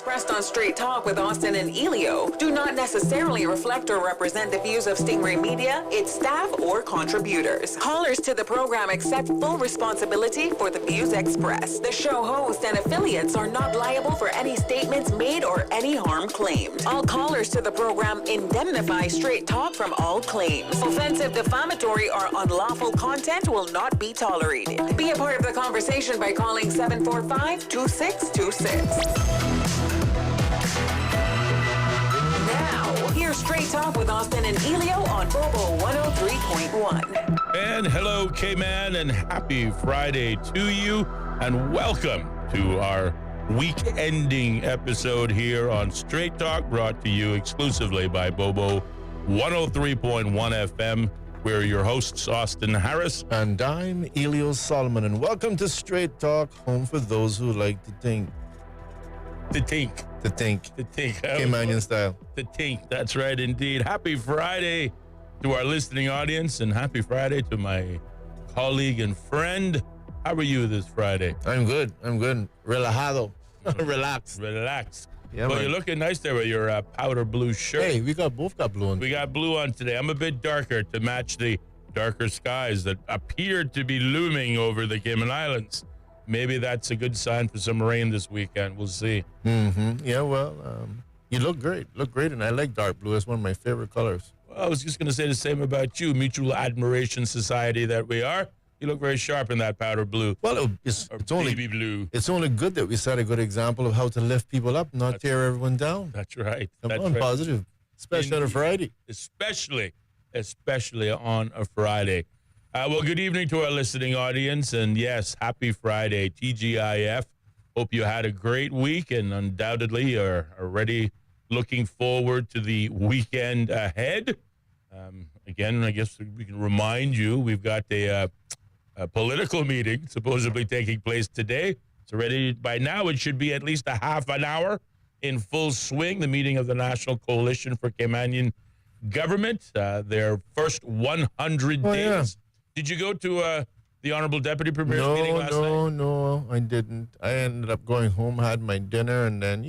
Expressed on Straight Talk with Austin and Ellio do not necessarily reflect or represent the views of Stingray Media, its staff, or contributors. Callers to the program accept full responsibility for the views expressed. The show host and affiliates are not liable for any statements made or any harm claimed. All callers to the program indemnify Straight Talk from all claims. Offensive, defamatory, or unlawful content will not be tolerated. Be a part of the conversation by calling 745-2626. Now, here's Straight Talk with Austin and Ellio on Bobo 103.1. And hello, K-Man, and happy Friday to you, and welcome to our week-ending episode here on Straight Talk, brought to you exclusively by Bobo 103.1 FM. We're your hosts, Austin Harris. And I'm Ellio Solomon, and welcome to Straight Talk, home for those who like to think. To think. K-Manian style. To think, that's right indeed. Happy Friday to our listening audience, and happy Friday to my colleague and friend. How are you this Friday? I'm good. Relajado. Relaxed. Yeah, well, man. you're looking nice there with your powder blue shirt. Hey, we both got blue on. We got blue on today. I'm a bit darker to match the darker skies that appear to be looming over the Cayman Islands. Maybe that's a good sign for some rain this weekend. We'll see. Mm-hmm. Yeah, well, you look great. And I like dark blue. It's one of my favorite colors. Well, I was just going to say the same about you. Mutual admiration society that we are. You look very sharp in that powder blue. Well, it's only baby blue. It's only good that we set a good example of how to lift people up, not tear everyone down. That's right. Come on, positive, especially on a Friday. Especially on a Friday. Well, good evening to our listening audience, and yes, happy Friday, TGIF. Hope you had a great week, and undoubtedly are already looking forward to the weekend ahead. Again, I guess we can remind you, we've got a political meeting supposedly taking place today. It's already, by now, it should be at least a half an hour in full swing, the meeting of the National Coalition for Caymanian Government, their first 100 days. Yeah. Did you go to the Honorable Deputy Premier's meeting last night? No, I didn't. I ended up going home, had my dinner, and then,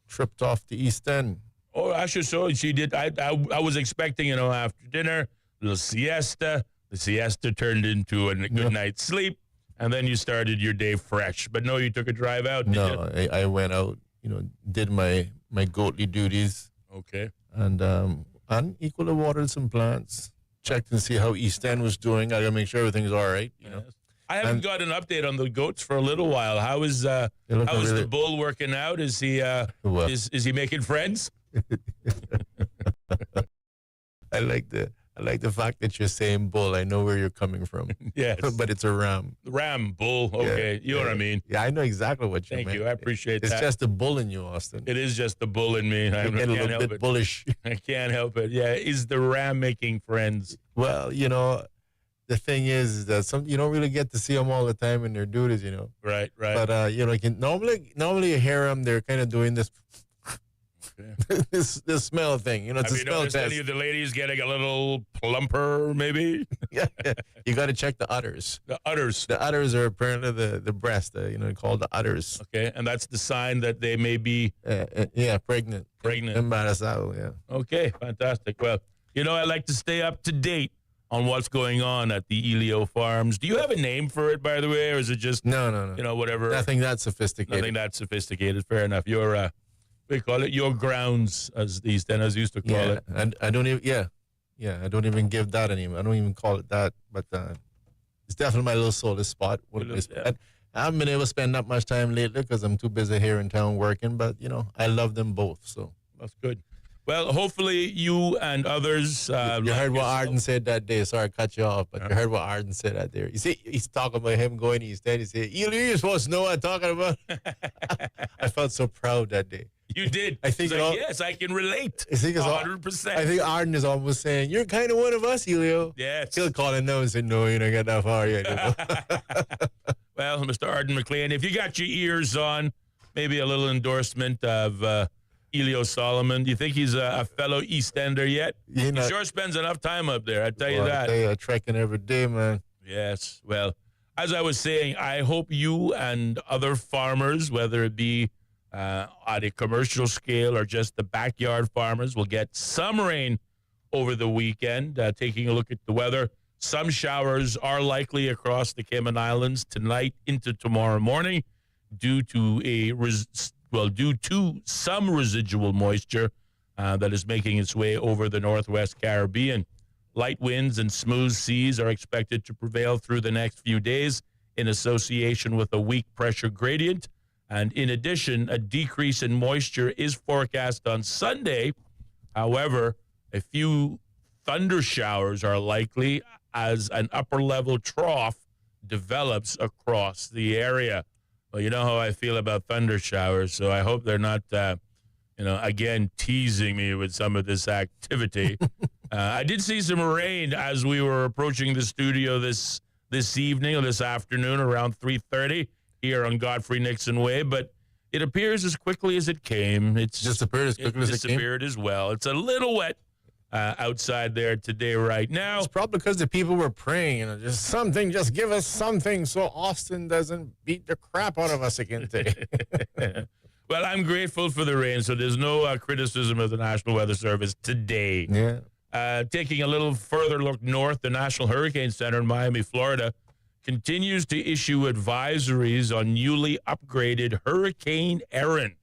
tripped off the East End. Oh, actually, so she did. I was expecting, after dinner, a little siesta. The siesta turned into a good night's sleep, and then you started your day fresh. But no, you took a drive out, did you? I went out, did my goatly duties. Okay. And equally watered some plants. Checked and see how East End was doing. I got to make sure everything's all right, Yes. I haven't got an update on the goats for a little while. How is the bull working out? Is he is he making friends? I like the fact that you're saying bull. I know where you're coming from. Yes. But it's a ram. Ram, bull. Okay. You know what I mean. Yeah, I know exactly what you mean. Thank you. I appreciate that. It's just the bull in you, Austin. It is just the bull in me. I get a little bit bullish. I can't help it. Yeah. Is the ram making friends? Well, the thing is that you don't really get to see them all the time in their duties, Right. But normally you hear them. They're kind of doing this. Okay. this smell thing, it's Have a you smell noticed test. any of the ladies getting a little plumper, maybe? Yeah. You got to check the udders. The udders. The udders are apparently the breast, called the udders. Okay, and that's the sign that they may be... Pregnant. Embarazado, yeah. Okay, fantastic. Well, I like to stay up to date on what's going on at the Ellio Farms. Do you have a name for it, by the way, or is it just... No. Whatever... Nothing that sophisticated. Nothing that sophisticated. Fair enough. Your... we call it your grounds, as the East Enders used to call it. And I don't even, I don't even give that a name. I don't even call it that, but it's definitely my little solace spot. I haven't been able to spend that much time lately because I'm too busy here in town working, but, I love them both, so. That's good. Well, hopefully you and others... you heard what Arden said that day. Sorry, I cut you off, but you heard what Arden said that day. You see, he's talking about him going East End. He said, you're supposed to know what I'm talking about. I felt so proud that day. You did. I think yes, I can relate. I think 100%. I think Arden is almost saying, you're kind of one of us, Ellio. Yes. He'll call him now and say, no, you don't get that far yet. Well, Mr. Arden McLean, if you got your ears on, maybe a little endorsement of Ellio Solomon. Do you think he's a fellow East Ender yet? He sure spends enough time up there, I tell you that. They are trekking every day, man. Yes. Well, as I was saying, I hope you and other farmers, whether it be on a commercial scale or just the backyard farmers will get some rain over the weekend. Taking a look at the weather, some showers are likely across the Cayman Islands tonight into tomorrow morning due to some residual moisture that is making its way over the Northwest Caribbean. Light winds and smooth seas are expected to prevail through the next few days in association with a weak pressure gradient. And in addition, a decrease in moisture is forecast on Sunday. However, a few thunder showers are likely as an upper-level trough develops across the area. Well, you know how I feel about thunder showers, so I hope they're not, again, teasing me with some of this activity. I did see some rain as we were approaching the studio this evening or this afternoon around 3:30 here on Godfrey Nixon Way, but it appears as quickly as it came. It's disappeared as quickly as it came. Disappeared as well. It's a little wet outside there today right now. It's probably because the people were praying, just give us something so Austin doesn't beat the crap out of us again today. Well, I'm grateful for the rain, so there's no criticism of the National Weather Service today. Yeah. Taking a little further look north, the National Hurricane Center in Miami, Florida, continues to issue advisories on newly upgraded Hurricane Erin.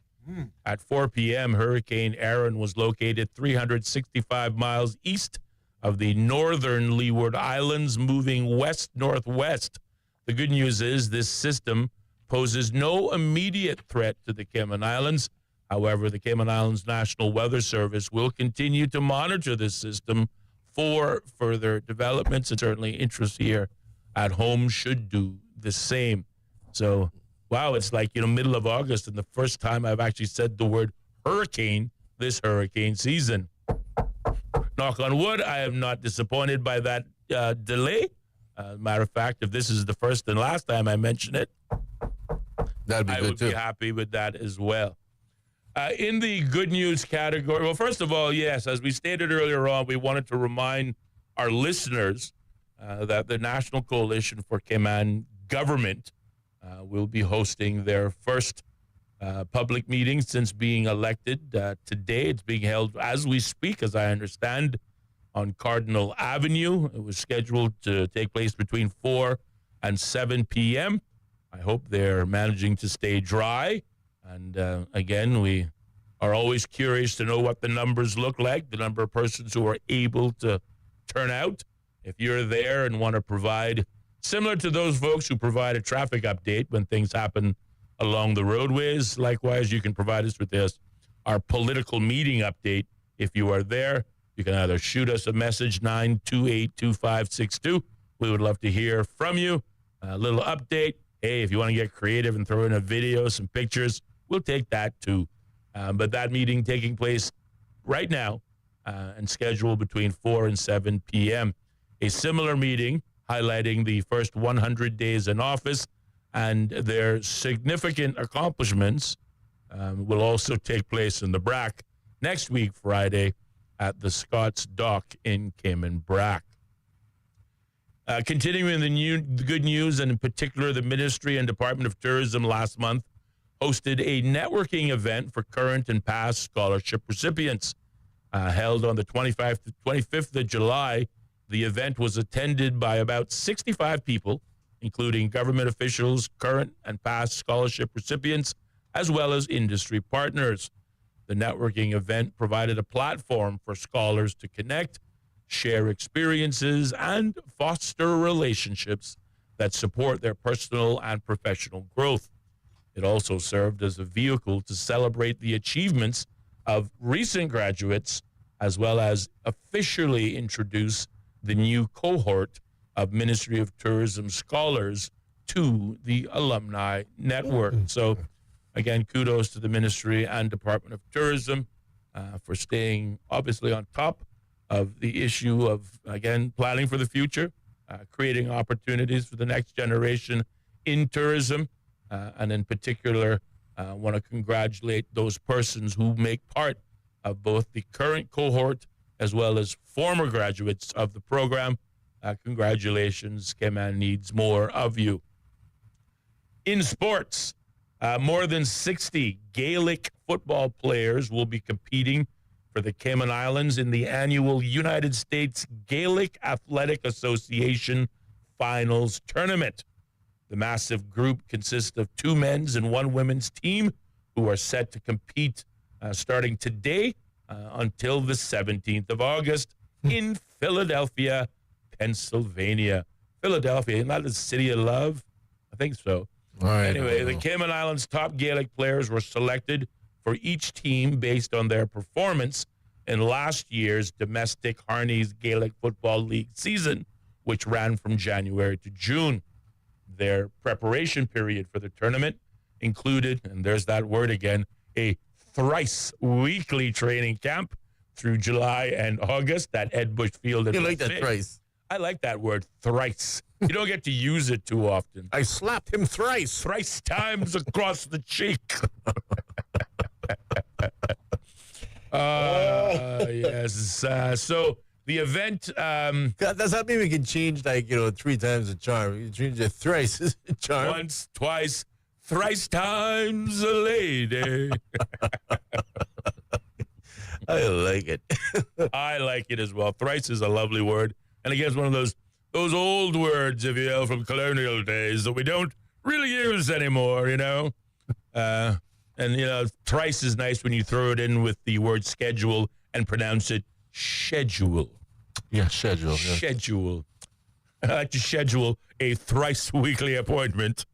At 4 p.m., Hurricane Erin was located 365 miles east of the northern Leeward Islands, moving west-northwest. The good news is this system poses no immediate threat to the Cayman Islands. However, the Cayman Islands National Weather Service will continue to monitor this system for further developments, and certainly interests here at home should do the same. So, wow, it's like, middle of August, and the first time I've actually said the word hurricane this hurricane season. Knock on wood, I am not disappointed by that delay. Matter of fact, if this is the first and last time I mention it, I would be happy with that as well. In the good news category, well, first of all, yes, as we stated earlier on, we wanted to remind our listeners that the National Coalition for Cayman Government will be hosting their first public meeting since being elected. Today, it's being held as we speak, as I understand, on Cardinal Avenue. It was scheduled to take place between 4 and 7 p.m. I hope they're managing to stay dry. And again, we are always curious to know what the numbers look like, the number of persons who are able to turn out. If you're there and want to provide, similar to those folks who provide a traffic update when things happen along the roadways, likewise, you can provide us with our political meeting update. If you are there, you can either shoot us a message, 928-2562. We would love to hear from you. A little update. Hey, if you want to get creative and throw in a video, some pictures, we'll take that too. But that meeting taking place right now and scheduled between 4 and 7 p.m. A similar meeting highlighting the first 100 days in office and their significant accomplishments will also take place in the BRAC next week, Friday, at the Scott's Dock in Cayman Brac. Continuing the good news, and in particular, the Ministry and Department of Tourism last month hosted a networking event for current and past scholarship recipients. Held on the 25th of July, the event was attended by about 65 people, including government officials, current and past scholarship recipients, as well as industry partners. The networking event provided a platform for scholars to connect, share experiences, and foster relationships that support their personal and professional growth. It also served as a vehicle to celebrate the achievements of recent graduates, as well as officially introduce the new cohort of Ministry of Tourism scholars to the alumni network. So, again, kudos to the Ministry and Department of Tourism for staying obviously on top of the issue of, again, planning for the future, creating opportunities for the next generation in tourism, and in particular, I want to congratulate those persons who make part of both the current cohort as well as former graduates of the program. Congratulations, Cayman needs more of you. In sports, More than 60 Gaelic football players will be competing for the Cayman Islands in the annual United States Gaelic Athletic Association Finals Tournament. The massive group consists of 2 men's and 1 women's team who are set to compete starting today until the 17th of August in Philadelphia, Pennsylvania. Philadelphia, isn't that the city of love? I think so. Anyway, the Cayman Islands' top Gaelic players were selected for each team based on their performance in last year's domestic Harney's Gaelic Football League season, which ran from January to June. Their preparation period for the tournament included, and there's that word again, a thrice weekly training camp through July and August at Ed Bush Field. You like that thrice? I like that word, thrice. You don't get to use it too often. I slapped him thrice. Thrice times across the cheek. Yes. So the event. Does that mean we can change, 3 times a charm? You change it thrice as a charm? Once, twice, thrice times a lady. I like it. I like it as well. Thrice is a lovely word. And again, it's one of those old words, if you will, from colonial days that we don't really use anymore, And, thrice is nice when you throw it in with the word schedule and pronounce it schedule. Yeah, schedule. Yeah. Schedule. I like to schedule a thrice weekly appointment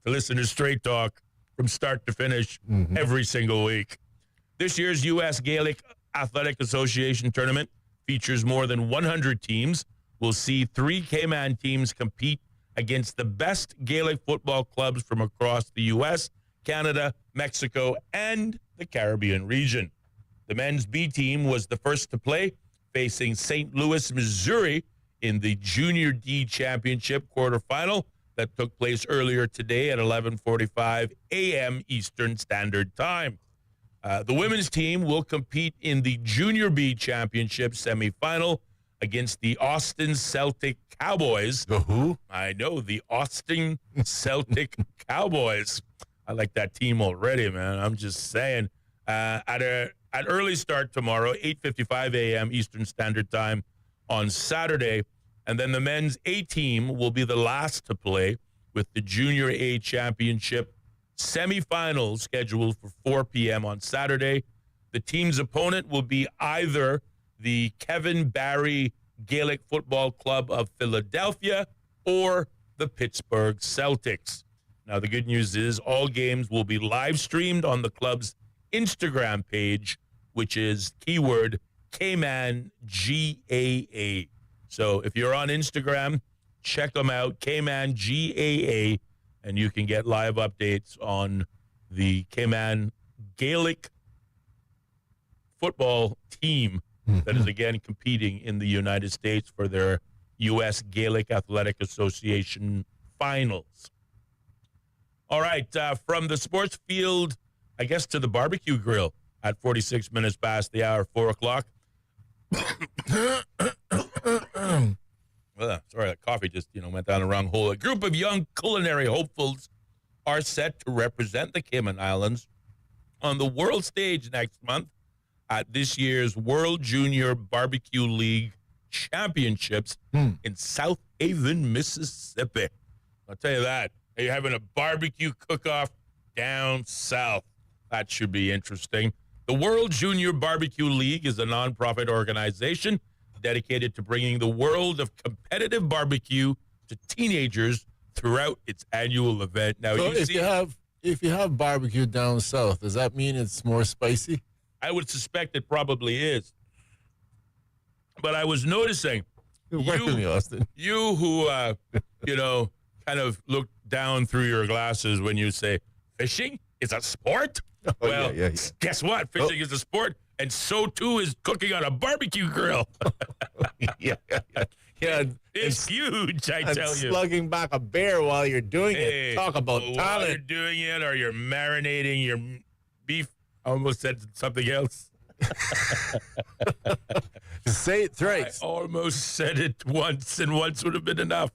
to listen to Straight Talk from start to finish every single week. This year's U.S. Gaelic Athletic Association tournament features more than 100 teams. We'll see 3 Cayman teams compete against the best Gaelic football clubs from across the U.S., Canada, Mexico, and the Caribbean region. The men's B team was the first to play, facing St. Louis, Missouri, in the Junior D Championship quarterfinal that took place earlier today at 11:45 a.m. Eastern Standard Time. The women's team will compete in the Junior B Championship semifinal against the Austin Celtic Cowboys. The who? I know, the Austin Celtic Cowboys. I like that team already, man. I'm just saying. At early start tomorrow, 8:55 a.m. Eastern Standard Time on Saturday. And then the men's A team will be the last to play with the Junior A Championship semifinals scheduled for 4 p.m. on Saturday. The team's opponent will be either the Kevin Barry Gaelic Football Club of Philadelphia or the Pittsburgh Celtics. Now, the good news is all games will be live streamed on the club's Instagram page, which is keyword Cayman GAA. So if you're on Instagram, check them out, Cayman GAA, and you can get live updates on the Cayman Gaelic football team that is again competing in the United States for their U.S. Gaelic Athletic Association finals. All right, from the sports field, I guess, to the barbecue grill at 46 minutes past the hour, 4 o'clock. Sorry, that coffee just, went down the wrong hole. A group of young culinary hopefuls are set to represent the Cayman Islands on the world stage next month at this year's World Junior Barbecue League Championships in South Haven, Mississippi. I'll tell you that. You're having a barbecue cook-off down south. That should be interesting. The World Junior Barbecue League is a nonprofit organization dedicated to bringing the world of competitive barbecue to teenagers throughout its annual event. Now, so if you have barbecue down south, does that mean it's more spicy? I would suspect it probably is. But I was noticing Austin. You who kind of look down through your glasses when you say fishing is a sport. Yeah. Guess what? Fishing is a sport, and so too is cooking on a barbecue grill. Yeah. It's huge, I tell you. Slugging back a bear while you're doing it. Talk about talent. While you're doing it, or you're marinating your beef. I almost said something else. Say it thrice. I almost said it once, and once would have been enough.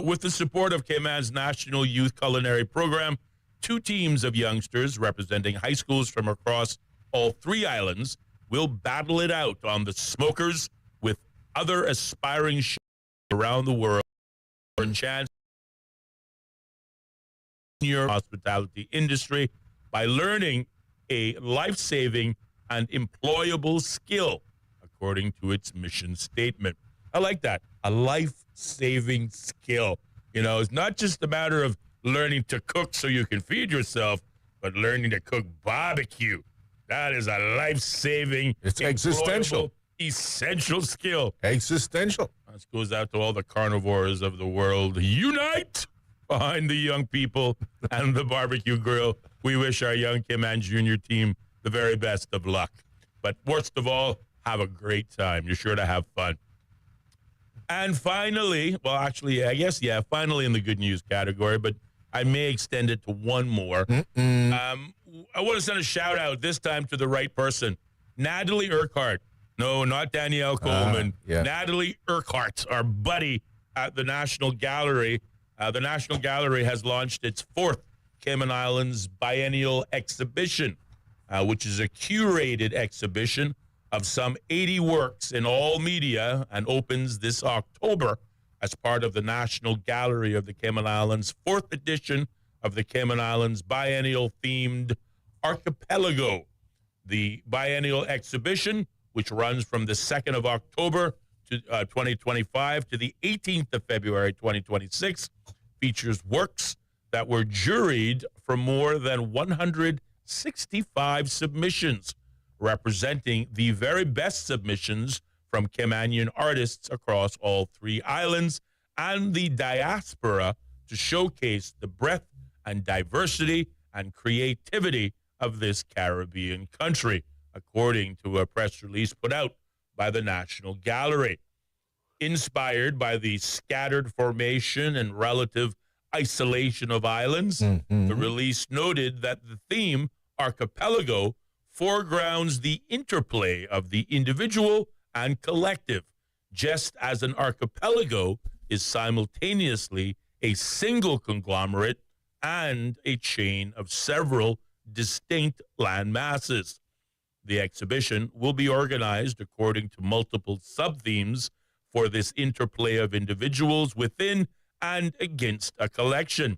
With the support of Cayman's National Youth Culinary Program, 2 teams of youngsters representing high schools from across all 3 islands will battle it out on the smokers with other aspiring around the world for a chance in your hospitality industry by learning a life-saving and employable skill, according to its mission statement. I like that. A life-saving skill. You know, it's not just a matter of learning to cook so you can feed yourself, but learning to cook barbecue. That is a life-saving, it's existential, essential skill. Existential. This goes out to all the carnivores of the world. Unite behind the young people and the barbecue grill. We wish our young Kim Ann Jr. team the very best of luck. But worst of all, have a great time. You're sure to have fun. And finally, well, actually, I guess, yeah, finally in the good news category, but I may extend it to one more. I want to send a shout out this time to the right person, Natalie Urquhart. No, not Danielle Coleman. Natalie Urquhart, our buddy at the National Gallery. The National Gallery has launched its 4th Cayman Islands Biennial Exhibition, which is a curated exhibition of some 80 works in all media and opens this October as part of the National Gallery of the Cayman Islands 4th edition of the Cayman Islands Biennial Themed Archipelago. The biennial exhibition, which runs from the 2nd of October to 2025 to the 18th of February 2026, features works that were juried for more than 165 submissions, representing the very best submissions from Caymanian artists across all 3 islands and the diaspora to showcase the breadth and diversity and creativity of this Caribbean country, according to a press release put out by the National Gallery. Inspired by the scattered formation and relative isolation of islands, the release noted that the theme, Archipelago, foregrounds the interplay of the individual and collective, just as an archipelago is simultaneously a single conglomerate and a chain of several distinct land masses. The exhibition will be organized according to multiple sub-themes for this interplay of individuals within and against a collection.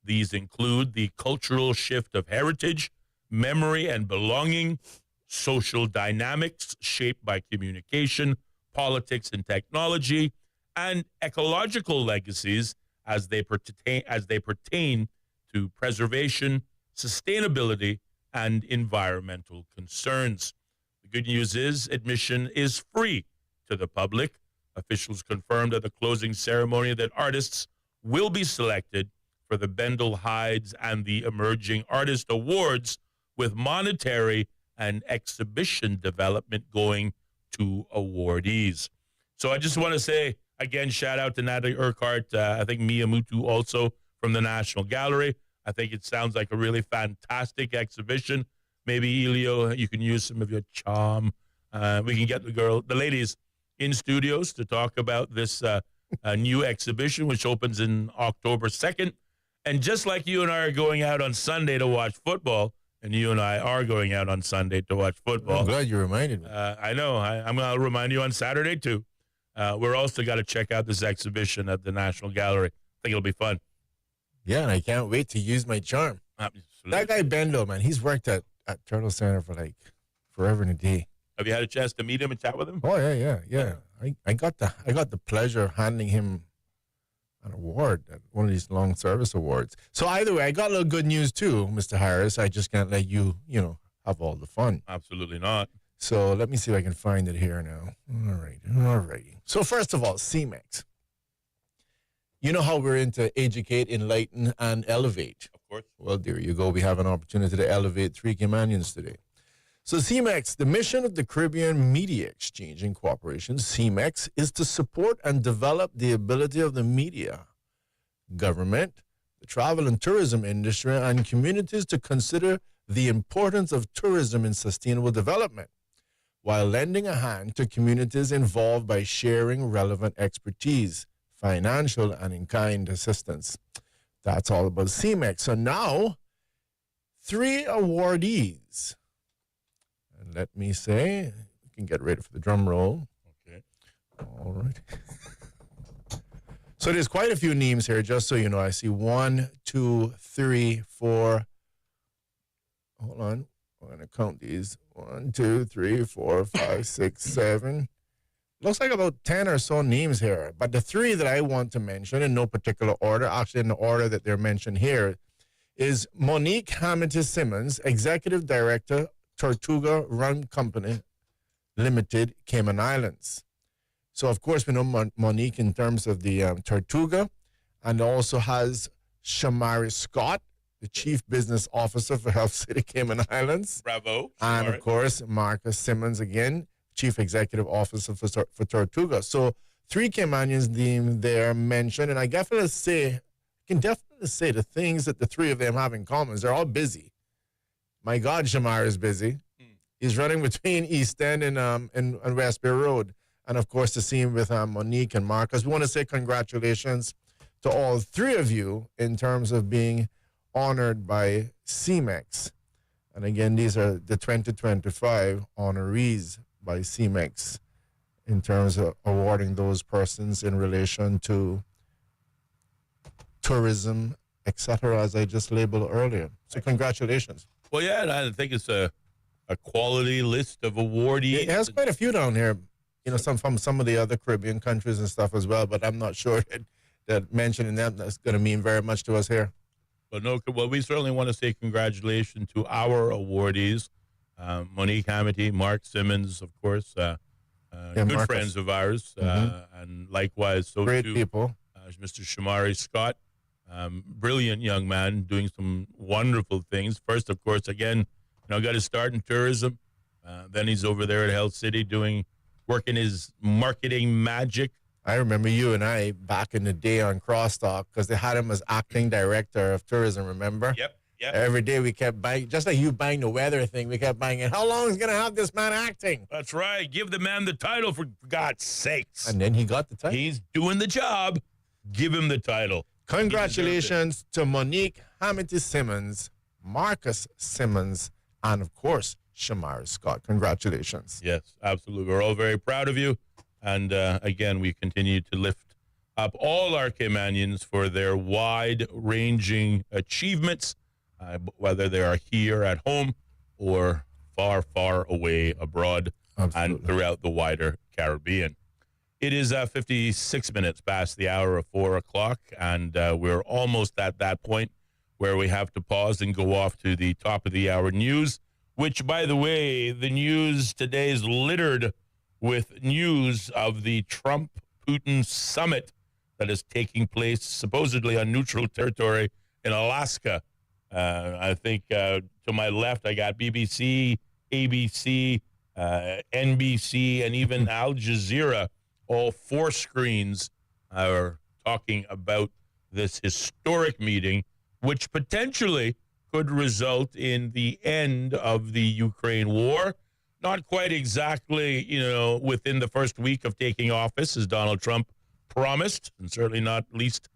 These include the cultural shift of heritage, memory and belonging, social dynamics shaped by communication, politics and technology, and ecological legacies as they pertain to preservation, sustainability, and environmental concerns. The good news is admission is free to the public. Officials confirmed at the closing ceremony that artists will be selected for the Bendel Hides and the Emerging Artist Awards, with monetary and exhibition development going to awardees. So I just want to say, again, shout out to Natalie Urquhart. I think Mia Mutu also from the National Gallery. I think it sounds like a really fantastic exhibition. Maybe, Ellio, you can use some of your charm. We can get the ladies in studios to talk about this new exhibition, which opens in October 2nd. And just like you and I are going out on Sunday to watch football, and you and I are going out on Sunday to watch football. I'm glad you reminded me. I know. I'm going to remind you on Saturday, too. We're also got to check out this exhibition at the National Gallery. I think it'll be fun. Yeah, and I can't wait to use my charm. Absolutely. That guy, Bendo, man, he's worked at Turtle Center for like forever and a day. Have you had a chance to meet him and chat with him? Oh, yeah. I got the pleasure of handing him an award, one of these long service awards. So either way, I got a little good news too, Mr. Harris. I just can't let you have all the fun. Absolutely not. So let me see if I can find it here now. All right. So first of all, CMEX. You know how we're into educate, enlighten, and elevate. Of course. Well, there you go. We have an opportunity to elevate 3 Caymanians today. So CMEX, the mission of the Caribbean Media Exchange and Cooperation, CMEX, is to support and develop the ability of the media, government, the travel and tourism industry, and communities to consider the importance of tourism in sustainable development, while lending a hand to communities involved by sharing relevant expertise, financial and in-kind assistance. That's all about CMEX. So now 3 awardees. And let me say, you can get ready for the drum roll. Okay. All right. So there's quite a few names here, just so you know. I see 1, 2, 3, 4. Hold on. I'm going to count these. 1, 2, 3, 4, 5, 6, 7. Looks like about 10 or so names here. But the 3 that I want to mention in no particular order, actually in the order that they're mentioned here, is Monique Hamilton Simmons, Executive Director, Tortuga Rum Company Limited, Cayman Islands. So, of course, we know Monique in terms of the Tortuga, and also has Shamari Scott, the Chief Business Officer for Health City, Cayman Islands. Bravo. And, of course, Marcus Simmons, again, Chief Executive Officer for Tortuga. So, 3 Caymanians named there mentioned, and I can definitely say the things that the 3 of them have in common is they're all busy. My God, Shamar is busy. He's running between East End and Westbury Road. And, of course, the scene with Monique and Marcus. We want to say congratulations to all 3 of you in terms of being honored by CMEX. And, again, these are the 2025 honorees by CMEX in terms of awarding those persons in relation to tourism, etc., as I just labeled earlier. So congratulations. Well, yeah, and I think it's a quality list of awardees. It has quite a few down here, you know, some from some of the other Caribbean countries and stuff as well, but I'm not sure that mentioning them that's going to mean very much to us here. But no, well, we certainly want to say congratulations to our awardees, Monique Hamity, Mark Simmons, of course, good Marcus. friends of ours, and likewise, so Great too, people. Mr. Shamari Scott, brilliant young man, doing some wonderful things. First, of course, again, got his start in tourism. Then he's over there at Health City working his marketing magic. I remember you and I back in the day on Crosstalk because they had him as acting director of tourism, remember? Yep. Every day we kept buying, just like you buying the weather thing, we kept buying it. How long is going to have this man acting? That's right. Give the man the title, for God's sakes. And then he got the title. He's doing the job. Give him the title. Congratulations to Monique Hamity Simmons, Marcus Simmons, and, of course, Shamari Scott. Congratulations. Yes, absolutely. We're all very proud of you. And, again, we continue to lift up all our Caymanians for their wide-ranging achievements, whether they are here at home or far, far away abroad. Absolutely. And throughout the wider Caribbean. It is 56 minutes past the hour of 4 o'clock, and we're almost at that point where we have to pause and go off to the top of the hour news, which, by the way, the news today is littered with news of the Trump-Putin summit that is taking place supposedly on neutral territory in Alaska. I think to my left, I got BBC, ABC, NBC, and even Al Jazeera. All 4 screens are talking about this historic meeting, which potentially could result in the end of the Ukraine war. Not quite exactly, within the first week of taking office, as Donald Trump promised, and certainly not least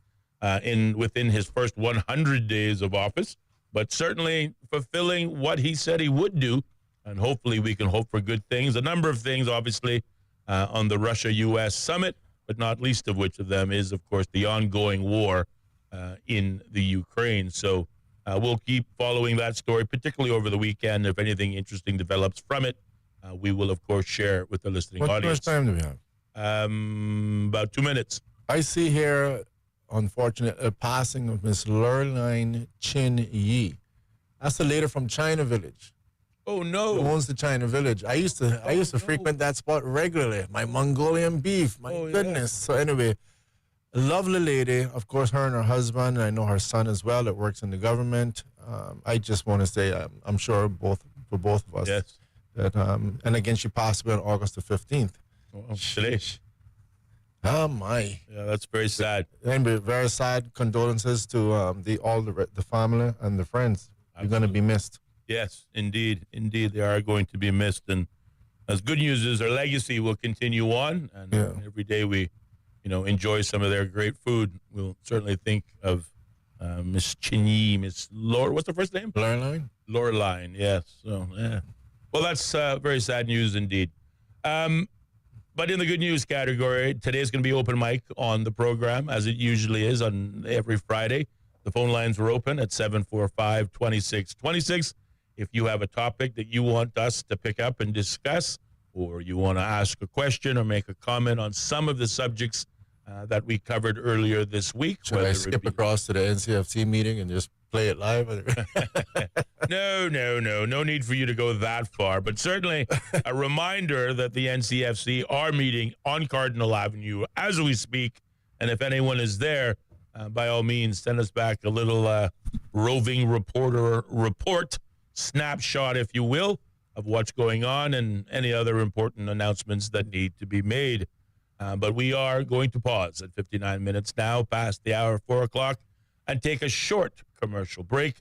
within his first 100 days of office, but certainly fulfilling what he said he would do, and hopefully we can hope for good things. A number of things, obviously, on the Russia-U.S. summit, but not least of which of them is, of course, the ongoing war in the Ukraine. So we'll keep following that story, particularly over the weekend. If anything interesting develops from it, we will, of course, share it with the listening audience. How much time do we have? About 2 minutes. I see here, unfortunately, a passing of Miss Lurline Chin Yi. That's the lady from China Village. Oh, no. Who owns the China Village. I used to frequent that spot regularly. My Mongolian beef, my goodness. Yeah. So anyway, a lovely lady. Of course, her and her husband, and I know her son as well that works in the government. I just want to say, I'm sure for both of us. Yes. That, and again, she passed away on August the 15th. Oh, today. Oh, my. Yeah, that's very sad. Anyway, very sad condolences to the family and the friends. You're going to be missed. Yes, indeed. Indeed, they are going to be missed. And as good news is, their legacy will continue on. And every day we, enjoy some of their great food, we'll certainly think of Miss Chinyi, Miss Laura. What's the first name? Loreline, yes. So, yeah. Well, that's very sad news indeed. But in the good news category, today's going to be open mic on the program, as it usually is on every Friday. The phone lines are open at 745-2626. If you have a topic that you want us to pick up and discuss, or you want to ask a question or make a comment on some of the subjects that we covered earlier this week. Should I skip across to the NCFC meeting and just play it live? No need for you to go that far. But certainly a reminder that the NCFC are meeting on Cardinal Avenue as we speak. And if anyone is there, by all means, send us back a little roving report, snapshot, if you will, of what's going on and any other important announcements that need to be made. But we are going to pause at 59 minutes now, past the hour of 4 o'clock, and take a short commercial break,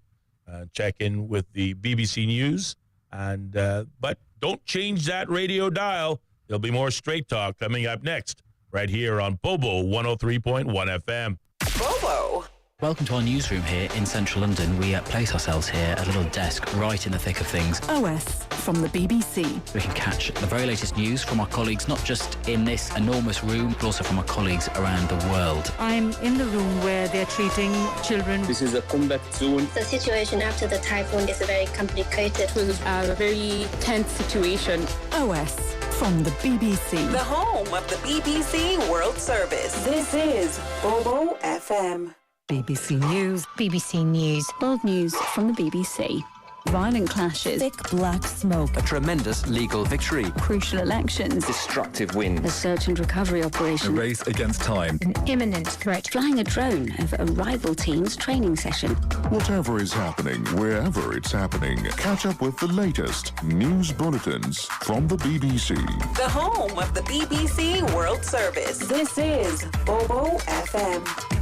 check in with the BBC News. But don't change that radio dial. There'll be more Straight Talk coming up next, right here on Bobo 103.1 FM. Bobo. Welcome to our newsroom here in central London. We place ourselves here at a little desk right in the thick of things. OS from the BBC. We can catch the very latest news from our colleagues, not just in this enormous room, but also from our colleagues around the world. I'm in the room where they're treating children. This is a combat zone. The situation after the typhoon is very complicated. It was a very tense situation. OS from the BBC. The home of the BBC World Service. This is Bobo FM. BBC News. BBC News. World news from the BBC. Violent clashes. Thick black smoke. A tremendous legal victory. Crucial elections. Destructive wind. A search and recovery operation. A race against time. An imminent threat. Flying a drone over a rival team's training session. Whatever is happening, wherever it's happening, catch up with the latest news bulletins from the BBC. The home of the BBC World Service. This is Bobo FM.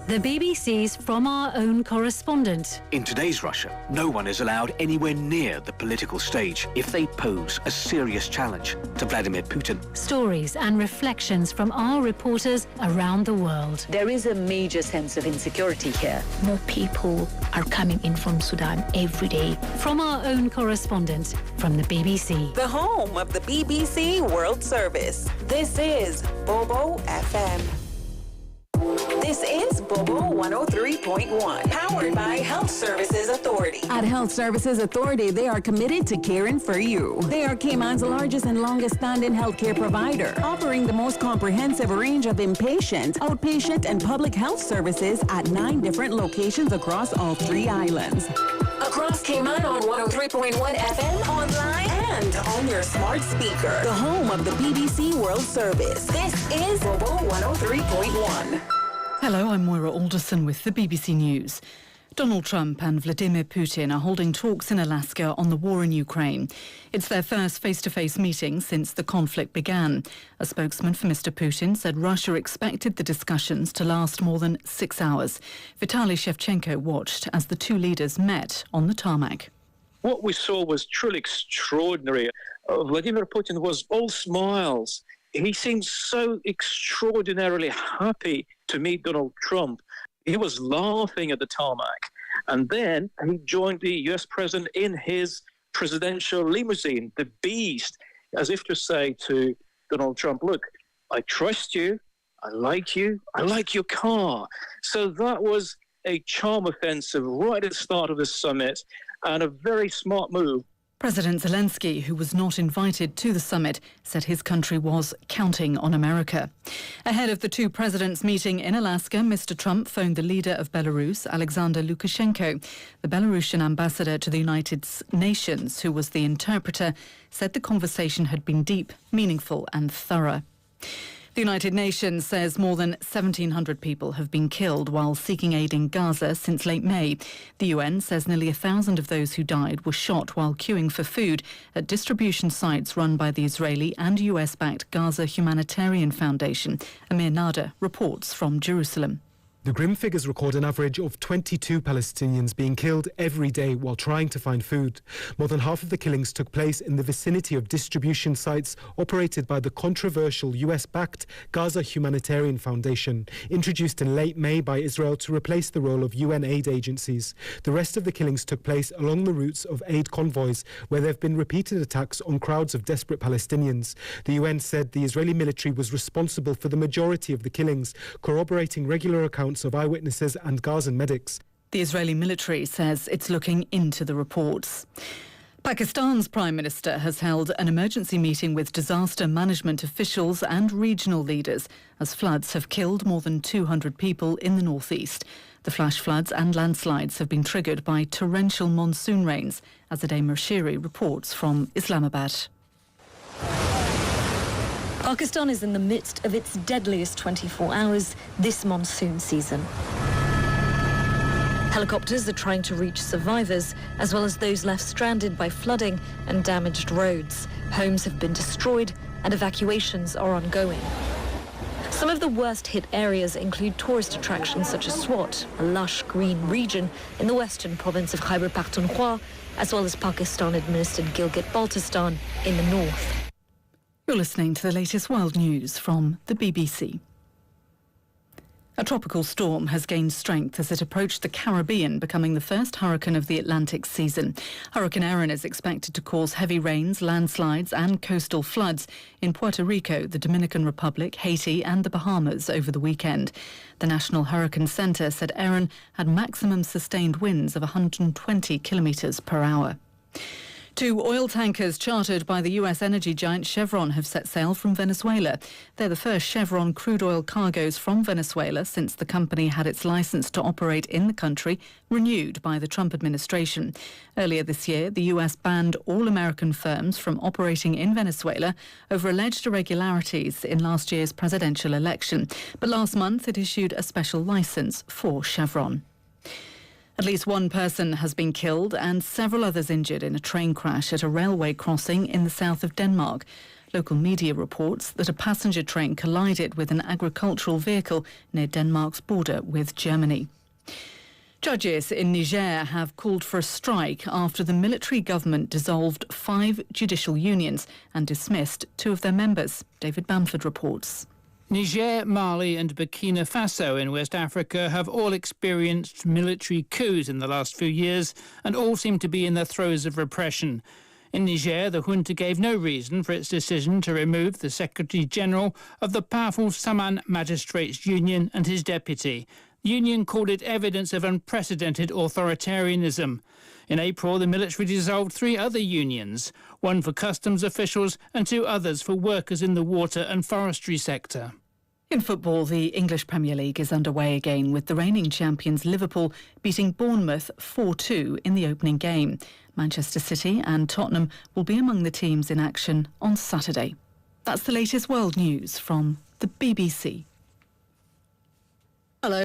The BBC's From Our Own Correspondent. In today's Russia, no one is allowed anywhere near the political stage if they pose a serious challenge to Vladimir Putin. Stories and reflections from our reporters around the world. There is a major sense of insecurity here. More people are coming in from Sudan every day. From Our Own Correspondent from the BBC. The home of the BBC World Service. This is Bobo FM. This is Bobo 103.1, powered by Health Services Authority. At Health Services Authority, they are committed to caring for you. They are Cayman's largest and longest-standing healthcare provider, offering the most comprehensive range of inpatient, outpatient, and public health services at 9 different locations across all 3 islands. Across Cayman on 103.1 FM, online, and on your smart speaker. The home of the BBC World Service. This is Bobo 103.1. Hello, I'm Moira Alderson with the BBC News. Donald Trump and Vladimir Putin are holding talks in Alaska on the war in Ukraine. It's their first face-to-face meeting since the conflict began. A spokesman for Mr. Putin said Russia expected the discussions to last more than 6 hours. Vitaly Shevchenko watched as the two leaders met on the tarmac. What we saw was truly extraordinary. Vladimir Putin was all smiles. He seemed so extraordinarily happy to meet Donald Trump. He was laughing at the tarmac. And then he joined the US president in his presidential limousine, the Beast, as if to say to Donald Trump, look, I trust you, I like your car. So that was a charm offensive right at the start of the summit and a very smart move. President Zelensky, who was not invited to the summit, said his country was counting on America. Ahead of the two presidents meeting in Alaska, Mr. Trump phoned the leader of Belarus, Alexander Lukashenko. The Belarusian ambassador to the United Nations, who was the interpreter, said the conversation had been deep, meaningful and thorough. The United Nations says more than 1,700 people have been killed while seeking aid in Gaza since late May. The UN says nearly 1,000 of those who died were shot while queuing for food at distribution sites run by the Israeli and US-backed Gaza Humanitarian Foundation. Amir Nada reports from Jerusalem. The grim figures record an average of 22 Palestinians being killed every day while trying to find food. More than half of the killings took place in the vicinity of distribution sites operated by the controversial US-backed Gaza Humanitarian Foundation, introduced in late May by Israel to replace the role of UN aid agencies. The rest of the killings took place along the routes of aid convoys, where there have been repeated attacks on crowds of desperate Palestinians. The UN said the Israeli military was responsible for the majority of the killings, corroborating regular accounts of eyewitnesses and Gazan medics. The Israeli military says it's looking into the reports. Pakistan's Prime Minister has held an emergency meeting with disaster management officials and regional leaders as floods have killed more than 200 people in the northeast. The flash floods and landslides have been triggered by torrential monsoon rains, Azadeh Murshiri reports from Islamabad. Pakistan is in the midst of its deadliest 24 hours this monsoon season. Helicopters are trying to reach survivors, as well as those left stranded by flooding and damaged roads. Homes have been destroyed and evacuations are ongoing. Some of the worst-hit areas include tourist attractions such as Swat, a lush green region in the western province of Khyber Pakhtunkhwa, as well as Pakistan-administered Gilgit-Baltistan in the north. You're listening to the latest world news from the BBC. A tropical storm has gained strength as it approached the Caribbean, becoming the first hurricane of the Atlantic season. Hurricane Erin is expected to cause heavy rains, landslides and coastal floods in Puerto Rico, the Dominican Republic, Haiti and the Bahamas over the weekend. The National Hurricane Centre said Erin had maximum sustained winds of 120 kilometres per hour. 2 oil tankers chartered by the US energy giant Chevron have set sail from Venezuela. They're the first Chevron crude oil cargoes from Venezuela since the company had its license to operate in the country renewed by the Trump administration. Earlier this year, the US banned all American firms from operating in Venezuela over alleged irregularities in last year's presidential election. But last month, it issued a special license for Chevron. At least one person has been killed and several others injured in a train crash at a railway crossing in the south of Denmark. Local media reports that a passenger train collided with an agricultural vehicle near Denmark's border with Germany. Judges in Niger have called for a strike after the military government dissolved 5 judicial unions and dismissed 2 of their members. David Bamford reports. Niger, Mali and Burkina Faso in West Africa have all experienced military coups in the last few years and all seem to be in the throes of repression. In Niger, the junta gave no reason for its decision to remove the Secretary-General of the powerful Saman Magistrates Union and his deputy. The union called it evidence of unprecedented authoritarianism. In April, the military dissolved 3 other unions, one for customs officials and 2 others for workers in the water and forestry sector. In football, the English Premier League is underway again with the reigning champions Liverpool beating Bournemouth 4-2 in the opening game. Manchester City and Tottenham will be among the teams in action on Saturday. That's the latest world news from the BBC. Hello.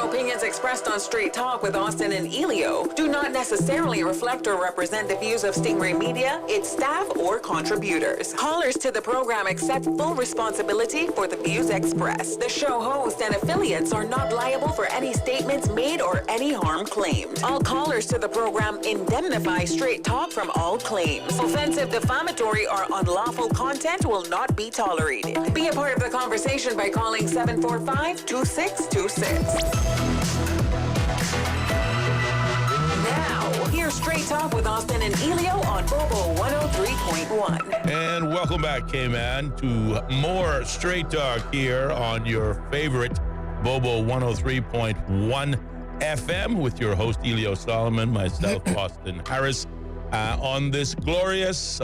Opinions expressed on Straight Talk with Austin and Ellio do not necessarily reflect or represent the views of Stingray Media, its staff, or contributors. Callers to the program accept full responsibility for the views expressed. The show host and affiliates are not liable for any statements made or any harm claimed. All callers to the program indemnify Straight Talk from all claims. Offensive, defamatory, or unlawful content will not be tolerated. Be a part of the conversation by calling 745-2626. Now, here's Straight Talk with Austin and Ellio on Bobo 103.1. And welcome back, K-Man, to more Straight Talk here on your favorite Bobo 103.1 FM with your host, Ellio Solomon, myself, Austin Harris, on this glorious,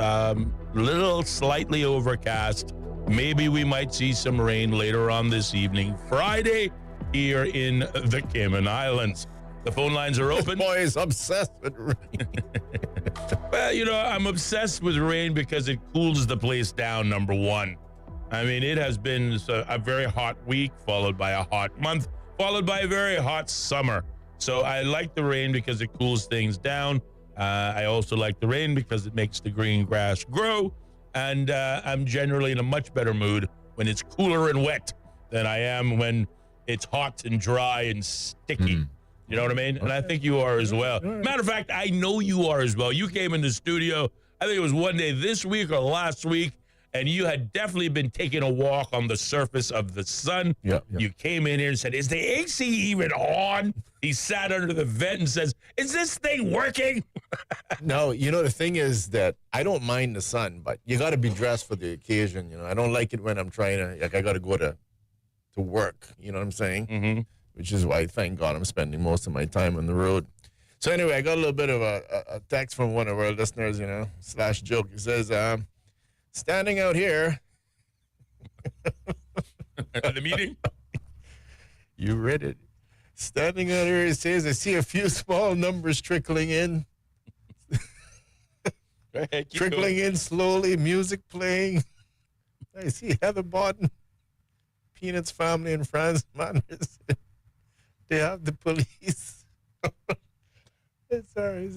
little slightly overcast. Maybe we might see some rain later on this evening, Friday, here in the Cayman Islands. The phone lines are open. This boy is obsessed with rain. Well, you know, I'm obsessed with rain because it cools the place down, number one. I mean, it has been a very hot week, followed by a hot month, followed by a very hot summer. So I like the rain because it cools things down. I also like the rain because it makes the green grass grow. And I'm generally in a much better mood when it's cooler and wet. than I am when it's hot and dry and sticky. You know what I mean? And I think you are as well. Matter of fact, I know you are as well. You came in the studio, I think it was one day this week or last week, and you had definitely been taking a walk on the surface of the sun. Yeah. You came in here and said, is the AC even on? He sat under the vent and says, is this thing working? No, the thing is that I don't mind the sun, but you got to be dressed for the occasion. I don't like it when I'm trying to, I got to go to work. You know what I'm saying? Mm-hmm. Which is why, thank God, I'm spending most of my time on the road. So anyway, I got a little bit of a text from one of our listeners, / joke. It says, standing out here. At the meeting? You read it. Standing out here, it says, I see a few small numbers trickling in. Trickling in slowly, music playing. I see Heather Bodden, Peanuts family in France. Man, they have the police. Sorry.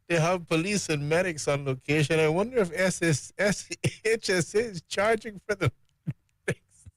They have police and medics on location. I wonder if HSA is charging for the medics.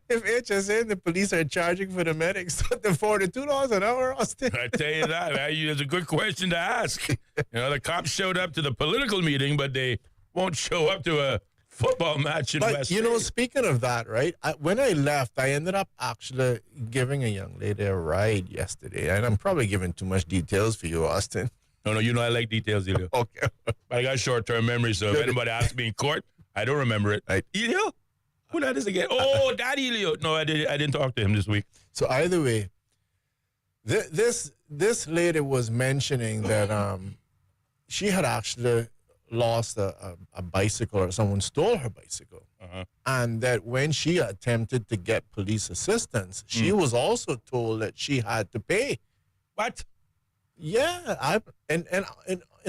If HSA and the police are charging for the medics, the $42 an hour, Austin. I tell you that, man. It's a good question to ask. The cops showed up to the political meeting, but they won't show up to a football match in West Bay. Speaking of that, right? When I left, I ended up actually giving a young lady a ride yesterday, and I'm probably giving too much details for you, Austin. No, I like details, Ellio. Okay. I got short-term memory, so if anybody asks me in court, I don't remember it. Right. Ellio? Who that is again? Oh, that Ellio. No, I didn't talk to him this week. So either way, this lady was mentioning that she had actually lost a bicycle, or someone stole her bicycle. And that when she attempted to get police assistance, she was also told that she had to pay. What? Yeah, and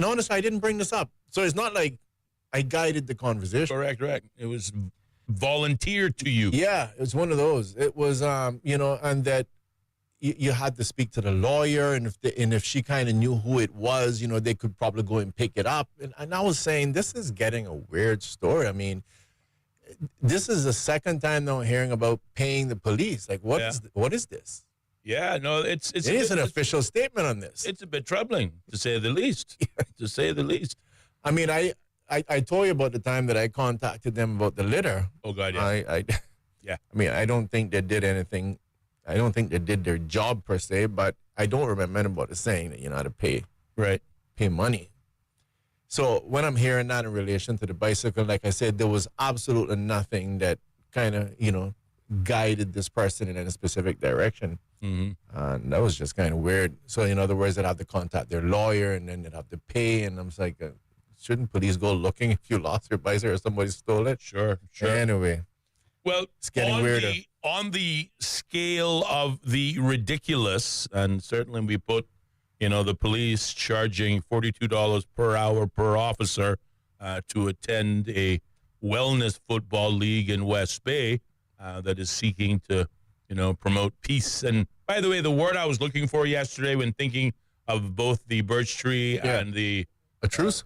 honestly, I didn't bring this up. So it's not like I guided the conversation. Correct. It was volunteered to you. Yeah, it was one of those. It was, and that you had to speak to the lawyer, and if she kind of knew who it was, they could probably go and pick it up. And I was saying, this is getting a weird story. I mean, this is the second time now I'm hearing about paying the police. Like, what is this? Yeah, no, it is an official statement on this. It's a bit troubling, to say the least. To say the least. I mean, I told you about the time that I contacted them about the litter. Oh, God, yeah. Yeah. I mean, I don't think they did anything. I don't think they did their job per se, but I don't remember anybody saying that how to pay money. So when I'm hearing that in relation to the bicycle, like I said, there was absolutely nothing that kind of, guided this person in a specific direction. Mm-hmm. And that was just kind of weird. So in other words, they'd have to contact their lawyer, and then they'd have to pay. And I'm just like, shouldn't police go looking if you lost your bicycle or somebody stole it? Sure. Anyway. Well, it's getting weirder. On the scale of the ridiculous, and certainly we put, the police charging $42 per hour per officer to attend a wellness football league in West Bay that is seeking to, promote peace. And by the way, the word I was looking for yesterday when thinking of both the birch tree and the a truce?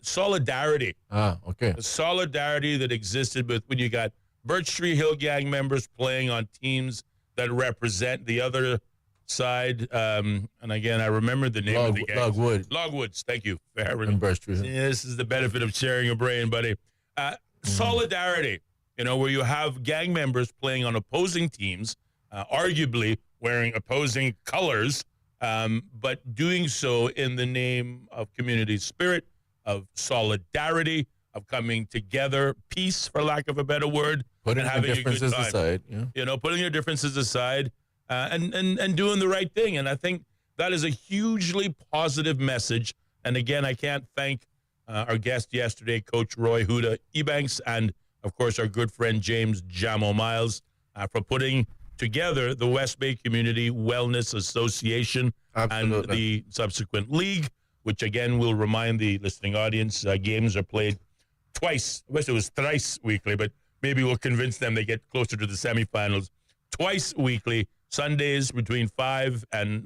Solidarity. Okay. The solidarity that existed with when you got Birch Tree Hill Gang members playing on teams that represent the other side. And again, I remember the name of the gang. Logwoods. Thank you. And Birch Tree Hill. Yeah, this is the benefit of sharing a brain, buddy. Solidarity, where you have gang members playing on opposing teams, arguably wearing opposing colors, but doing so in the name of community spirit, of solidarity, of coming together, peace, for lack of a better word, putting and having your differences a good time. aside. Putting your differences aside, and doing the right thing. And I think that is a hugely positive message. And again, I can't thank our guest yesterday, Coach Roy Huda Ebanks, and of course our good friend James Jamo Miles for putting together the West Bay Community Wellness Association and the subsequent league, which again will remind the listening audience, games are played twice. I wish it was thrice weekly, but maybe we'll convince them they get closer to the semifinals. Twice weekly, Sundays between 5 and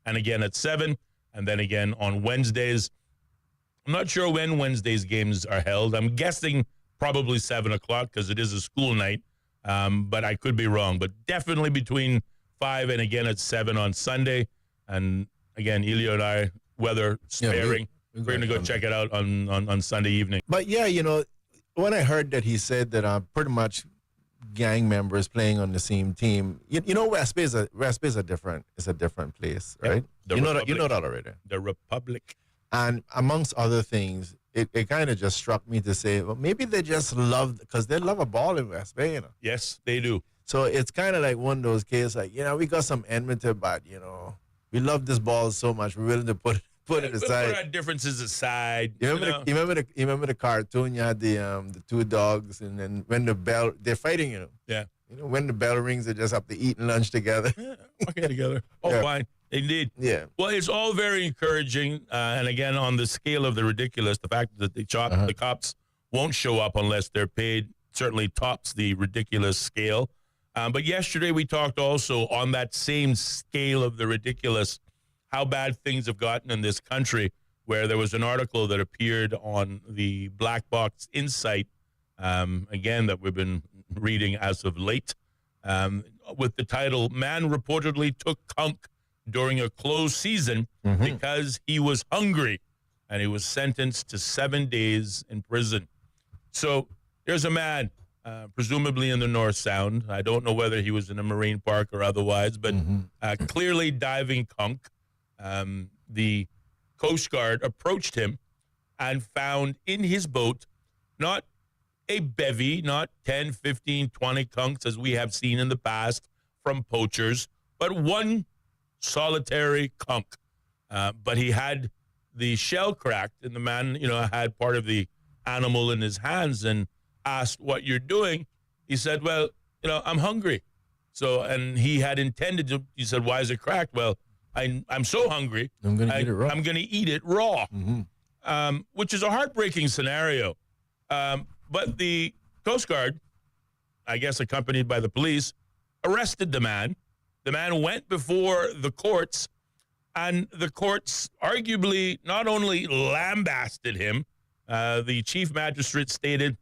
again at 7, and then again on Wednesdays. I'm not sure when Wednesdays games are held. I'm guessing probably 7 o'clock because it is a school night. but I could be wrong. But definitely between 5 and again at 7 on Sunday. And again, Ellio and I, weather sparing, we're going to go check it out on Sunday evening. But yeah, you know, when I heard that he said that pretty much gang members playing on the same team, you know, West Bay is a different place, right? Yeah, you know that already. The Republic. And amongst other things, it kind of just struck me to say, well, maybe they just because they love a ball in West Bay, you know. Yes, they do. So it's kind of like one of those cases, like, you know, we got some enmity, but, you know, we love this ball so much, we're willing to put it aside. Put our differences aside. You remember the cartoon? You had the two dogs, and then when the bell, they're fighting, you know. Yeah. You know, when the bell rings, they just have to eat lunch together. Yeah, working together. Oh, yeah. Fine. Indeed. Yeah. Well, it's all very encouraging. And again, on the scale of the ridiculous, the fact that the cops won't show up unless they're paid certainly tops the ridiculous scale. But yesterday we talked also on that same scale of the ridiculous, how bad things have gotten in this country, where there was an article that appeared on the Black Box Insight, again, that we've been reading as of late, with the title, "Man Reportedly Took Kunk During a Closed Season Because He Was Hungry," and he was sentenced to 7 days in prison. So here's a man, presumably in the North Sound. I don't know whether he was in a marine park or otherwise, but clearly diving kunk. The Coast Guard approached him and found in his boat not a bevy, not 10, 15, 20 kunks as we have seen in the past from poachers, but one solitary kunk. But he had the shell cracked, and the man, you know, had part of the animal in his hands, and asked what you're doing. He said, well, you know, I'm hungry. So, and he had intended to, he said, why is it cracked? Well, I'm so hungry. I'm going to eat it raw. I'm going to eat it raw, which is a heartbreaking scenario. But the Coast Guard, I guess accompanied by the police, arrested the man. The man went before the courts, and the courts arguably not only lambasted him, the chief magistrate stated,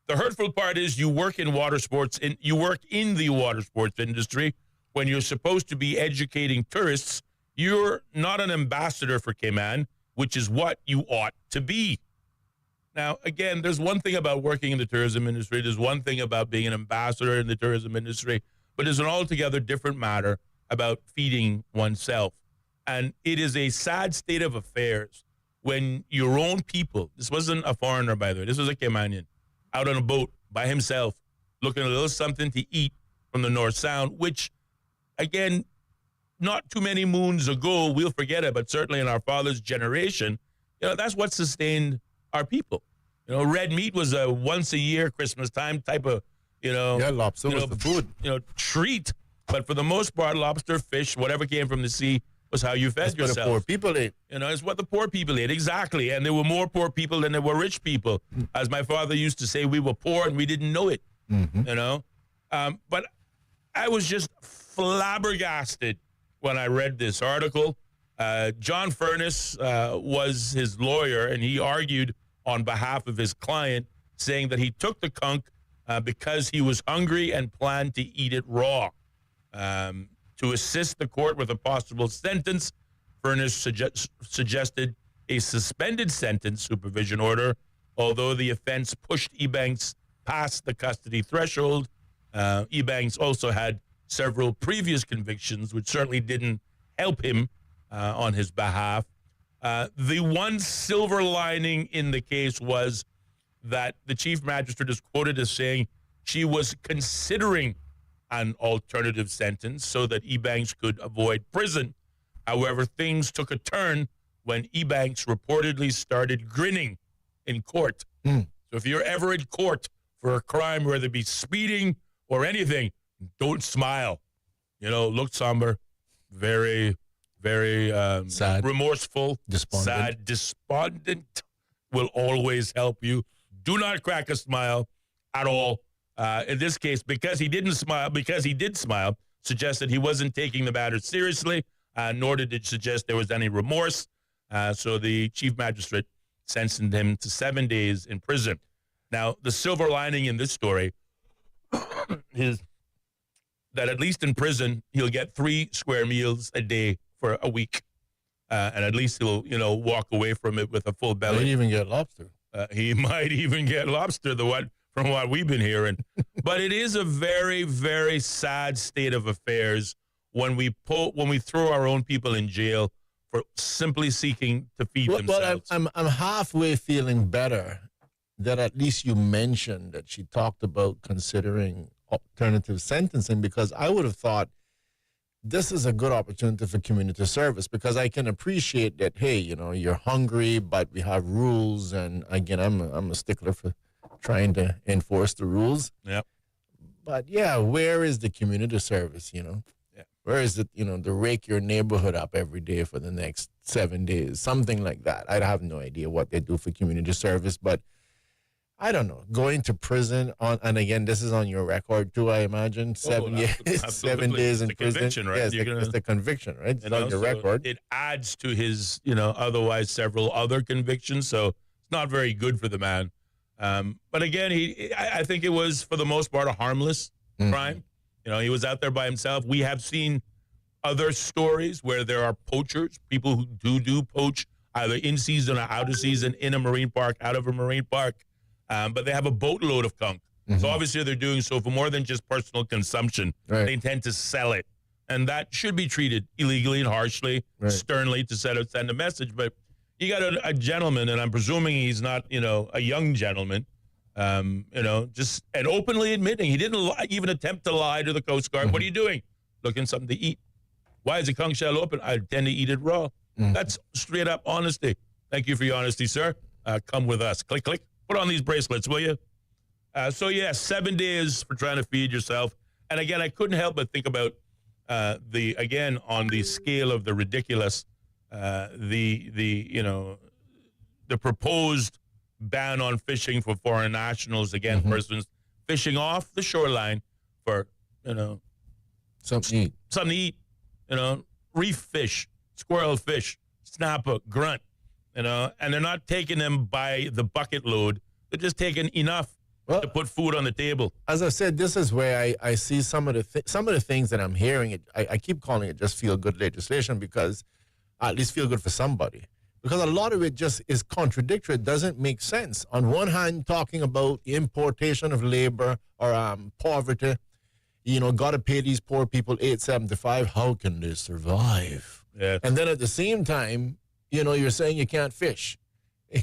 the hurtful part is you work in water sports, and you work in the water sports industry when you're supposed to be educating tourists. You're not an ambassador for Cayman, which is what you ought to be. Now, again, there's one thing about working in the tourism industry. There's one thing about being an ambassador in the tourism industry, but there's an altogether different matter about feeding oneself. And it is a sad state of affairs when your own people, this wasn't a foreigner, by the way, this was a Caymanian, out on a boat by himself, looking at a little something to eat from the North Sound, which, again, not too many moons ago, we'll forget it, but certainly in our father's generation, you know, that's what sustained our people. You know, red meat was a once-a-year Christmas time type of, you know, lobster was the food, treat. But for the most part, lobster, fish, whatever came from the sea was how you fed yourself. What the poor people ate. You know, it's what the poor people ate, exactly. And there were more poor people than there were rich people. As my father used to say, we were poor and we didn't know it. You know, but I was just flabbergasted when I read this article. John Furness was his lawyer, and he argued on behalf of his client, saying that he took the kunk because he was hungry and planned to eat it raw. To assist the court with a possible sentence, Furness suggested a suspended sentence supervision order, although the offense pushed Ebanks past the custody threshold. Ebanks also had several previous convictions, which certainly didn't help him on his behalf. The one silver lining in the case was that the chief magistrate is quoted as saying she was considering an alternative sentence so that Ebanks could avoid prison. However, things took a turn when Ebanks reportedly started grinning in court. So if you're ever in court for a crime, whether it be speeding or anything, don't smile. You know, look somber, very, very sad, remorseful, despondent. Sad, despondent will always help you. Do not crack a smile at all. In this case, because he did smile, suggested he wasn't taking the matter seriously, nor did it suggest there was any remorse. So the chief magistrate sentenced him to 7 days in prison. Now, the silver lining in this story is that at least in prison, he'll get 3 square meals a day for a week. And at least he'll, walk away from it with a full belly. Might even get lobster. He might even get lobster, from what we've been hearing. But it is a very, very sad state of affairs when we throw our own people in jail for simply seeking to feed themselves. Well, I'm halfway feeling better that at least you mentioned that she talked about considering alternative sentencing, because I would have thought this is a good opportunity for community service, because I can appreciate that, hey, you're hungry, but we have rules. And again, I'm a stickler for trying to enforce the rules. Yep. But yeah, where is the community service, Yeah. Where is it, to rake your neighborhood up every day for the next 7 days, something like that. I have no idea what they do for community service, but I don't know. Going to prison and again, this is on your record too, I imagine. 7 years, 7 days in prison. Conviction, right? Yes, it's the conviction, right? It's on your record. It adds to his, otherwise several other convictions. So it's not very good for the man. But again, I think it was for the most part a harmless crime. He was out there by himself. We have seen other stories where there are poachers, people who do poach either in season or out of season, in a marine park, out of a marine park. But they have a boatload of conch. So obviously they're doing so for more than just personal consumption. Right. They intend to sell it. And that should be treated illegally and harshly, sternly to send a message. But you got a gentleman, and I'm presuming he's not, a young gentleman, just and openly admitting he didn't even attempt to lie to the Coast Guard. What are you doing? Looking something to eat. Why is the conch shell open? I tend to eat it raw. That's straight up honesty. Thank you for your honesty, sir. Come with us. Click, click. Put on these bracelets, will you? 7 days for trying to feed yourself. And again, I couldn't help but think about on the scale of the ridiculous, the proposed ban on fishing for foreign nationals, again, persons fishing off the shoreline for, something to eat, reef fish, squirrel fish, snapper, grunt, and they're not taking them by the bucket load. They're just taking enough to put food on the table. As I said, this is where I see some of the things that I'm hearing. I keep calling it just feel-good legislation, because at least feel good for somebody. Because a lot of it just is contradictory. It doesn't make sense. On one hand, talking about importation of labor or poverty, got to pay these poor people $8.75. How can they survive? Yeah. And then at the same time, you're saying you can't fish.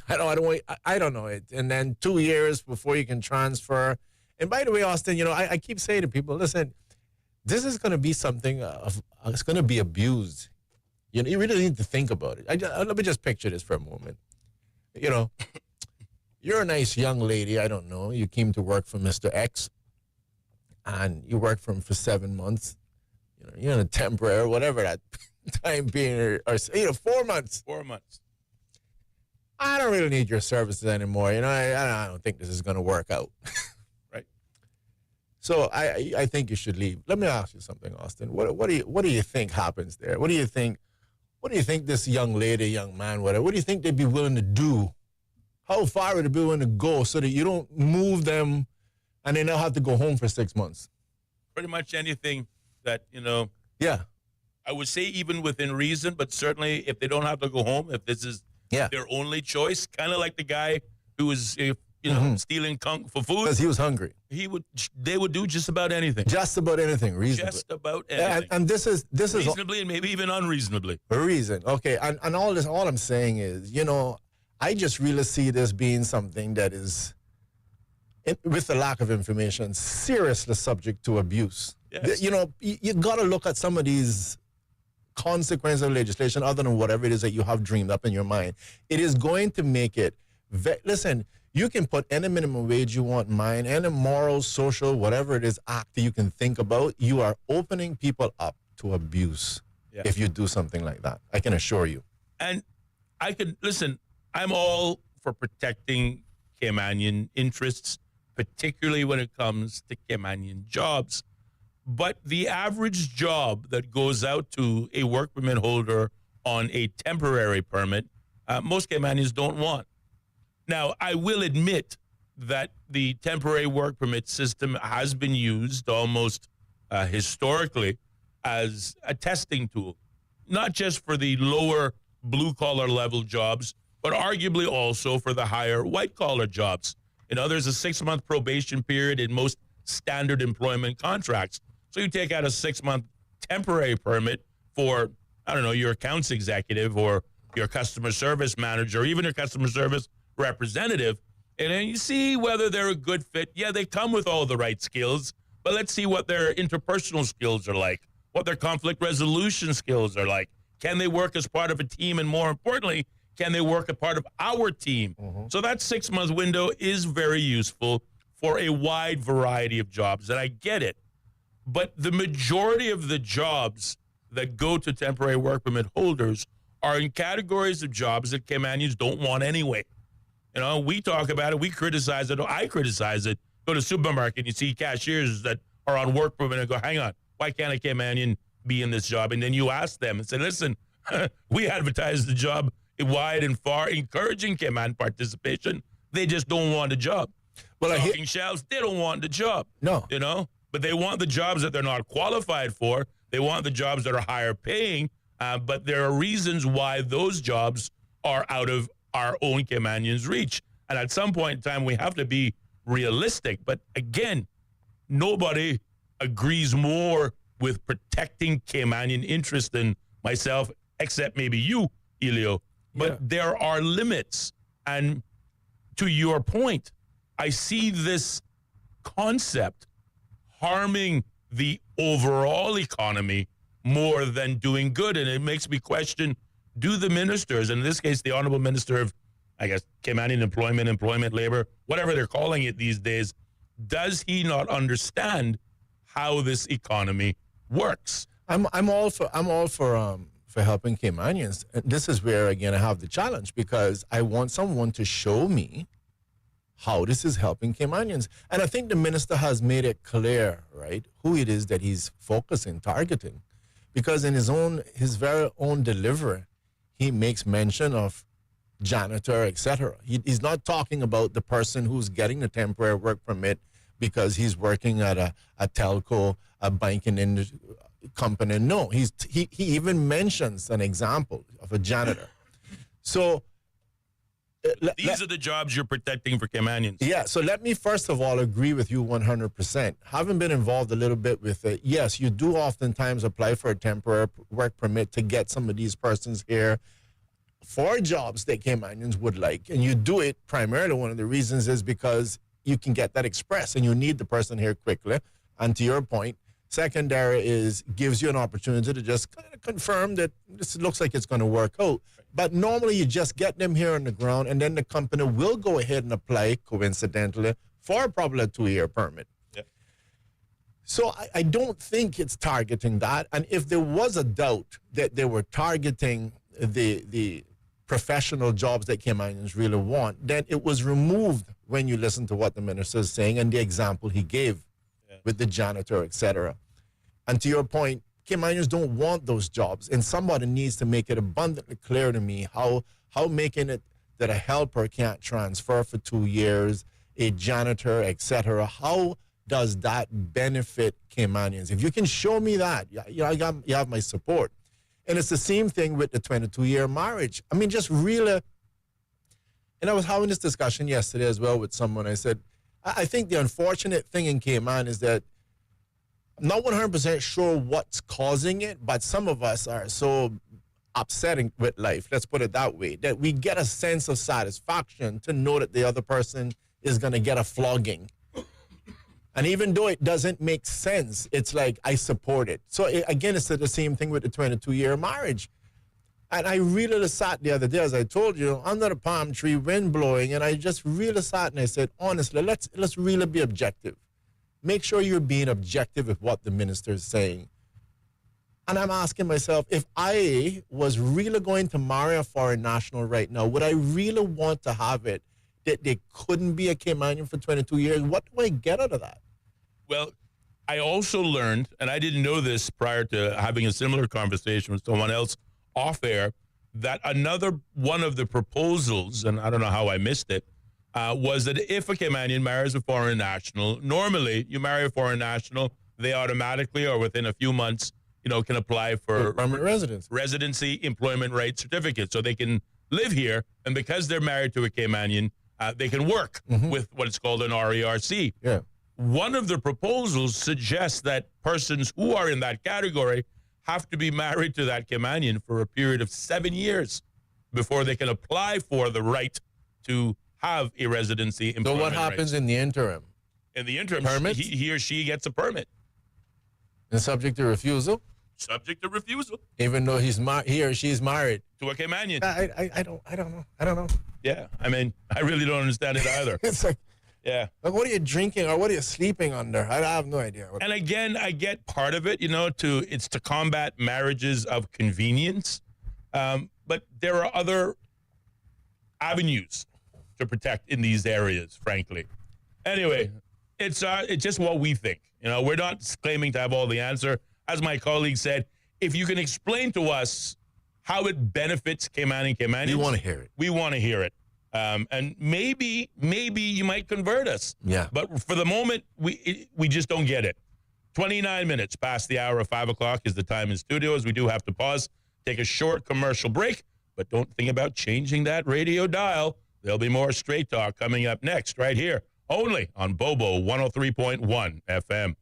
I don't know it. And then 2 years before you can transfer. And by the way, Austin, I keep saying to people, listen, this is going to be something it's going to be abused. You really need to think about it. Let me just picture this for a moment. You're a nice young lady. I don't know. You came to work for Mr. X, and you worked for him for 7 months. You're in a temporary, whatever that time being, or 4 months. 4 months. I don't really need your services anymore. I don't think this is going to work out. Right. So I think you should leave. Let me ask you something, Austin. What do you think happens there? What do you think this young lady, young man, whatever, what do you think they'd be willing to do? How far would they be willing to go so that you don't move them and they now have to go home for 6 months? Pretty much anything that, Yeah. I would say even within reason, but certainly if they don't have to go home, if this is their only choice, kind of like the guy who was, stealing conch for food. Because he was hungry. They would do just about anything. Just about anything, reasonably. Just about anything. And this is reasonably and maybe even unreasonably. A reason. Okay. And all I'm saying is, I just really see this being something that is, with the lack of information, seriously subject to abuse. Yes. You got to look at some of these consequences of legislation other than whatever it is that you have dreamed up in your mind. It is going to make it, listen, you can put any minimum wage you want in mind, any moral, social, whatever it is, act that you can think about. You are opening people up to abuse if you do something like that. I can assure you. And I'm all for protecting Caymanian interests, particularly when it comes to Caymanian jobs. But the average job that goes out to a work permit holder on a temporary permit, most Caymanians don't want. Now, I will admit that the temporary work permit system has been used almost historically as a testing tool, not just for the lower blue-collar level jobs, but arguably also for the higher white-collar jobs. You know, there's a 6-month probation period in most standard employment contracts. So you take out a 6-month temporary permit for, I don't know, your accounts executive or your customer service manager, or even your customer service representative, and then you see whether they're a good fit. Yeah, they come with all the right skills, but let's see what their interpersonal skills are like, what their conflict resolution skills are like. Can they work as part of a team? And more importantly, can they work as part of our team? So that 6-month window is very useful for a wide variety of jobs, and I get it. But the majority of the jobs that go to temporary work permit holders are in categories of jobs that Caymanians don't want anyway. You know, we talk about it, we criticize it, I criticize it. Go to the supermarket and you see cashiers that are on work permit and go, hang on, why can't a Caymanian be in this job? And then you ask them and say, listen, we advertise the job wide and far, encouraging Cayman participation. They just don't want the job. Well, Stocking shelves, they don't want the job. No. You know, but they want the jobs that they're not qualified for. They want the jobs that are higher paying, but there are reasons why those jobs are out of our own Caymanians' reach. And at some point in time, we have to be realistic. But again, nobody agrees more with protecting Caymanian interest than myself, except maybe you, Ellio. But there are limits. And to your point, I see this concept harming the overall economy more than doing good. And it makes me question, do the ministers, in this case, the Honorable Minister of, I guess, Caymanian Employment, Labor, whatever they're calling it these days, does he not understand how this economy works? I'm all for helping Caymanians. And this is where, again, I have the challenge, because I want someone to show me how this is helping Caymanians. And I think the minister has made it clear, right, who it is that he's focusing, targeting. Because in his very own delivery, he makes mention of janitor, etc. He's not talking about the person who's getting the temporary work permit because he's working at a telco, a banking company. No, he even mentions an example of a janitor. So these are the jobs you're protecting for Caymanians. Yeah, so let me first of all agree with you 100%. Having been involved a little bit with it, yes, you do oftentimes apply for a temporary work permit to get some of these persons here for jobs that Caymanians would like. And you do it primarily, one of the reasons is because you can get that express and you need the person here quickly. And to your point, secondary gives you an opportunity to just kind of confirm that this looks like it's going to work out. But normally you just get them here on the ground, and then the company will go ahead and apply, coincidentally, for probably a 2-year permit. Yep. So I don't think it's targeting that. And if there was a doubt that they were targeting the professional jobs that Caymanians really want, then it was removed when you listen to what the minister is saying and the example he gave with the janitor, etc. And to your point, Caymanians don't want those jobs, and somebody needs to make it abundantly clear to me how making it that a helper can't transfer for 2 years, a janitor, etc. How does that benefit Caymanians? If you can show me that, you have my support. And it's the same thing with the 22-year marriage. I mean, just really, and I was having this discussion yesterday as well with someone. I said, I think the unfortunate thing in Cayman is that I'm not 100% sure what's causing it, but some of us are so upsetting with life, let's put it that way, that we get a sense of satisfaction to know that the other person is going to get a flogging. And even though it doesn't make sense, it's like, I support it. So again, it's the same thing with the 22-year marriage. And I really sat the other day, as I told you, under the palm tree, wind blowing, and I just really sat and I said, honestly, let's really be objective. Make sure you're being objective with what the minister is saying. And I'm asking myself, if I was really going to marry a foreign national right now, would I really want to have it that they couldn't be a Caymanian for 22 years? What do I get out of that? Well, I also learned, and I didn't know this prior to having a similar conversation with someone else off air, that another one of the proposals, and I don't know how I missed it, was that if a Caymanian marries a foreign national, normally you marry a foreign national, they automatically or within a few months, can apply for permanent residency, employment rights certificate, so they can live here. And because they're married to a Caymanian, they can work with what is called an RERC. Yeah. One of the proposals suggests that persons who are in that category have to be married to that Caymanian for a period of 7 years before they can apply for the right to have a residency. So what happens in the interim? In the interim, permit? He or she gets a permit. And subject to refusal? Subject to refusal. Even though he or she's married to a Caymanian. I don't know. Yeah, I mean, I really don't understand it either. It's like, yeah. Like, what are you drinking or what are you sleeping under? I have no idea. And again, I get part of it, it's to combat marriages of convenience. But there are other avenues to protect in these areas, frankly. Anyway, it's just what we think. We're not claiming to have all the answer. As my colleague said, if you can explain to us how it benefits Caymanians. We want to hear it. We want to hear it. And maybe you might convert us. Yeah. But for the moment, we just don't get it. 29 minutes past the hour of 5 o'clock is the time in studios. We do have to pause, take a short commercial break, but don't think about changing that radio dial. There'll be more Straight Talk coming up next, right here, only on Bobo 103.1 FM.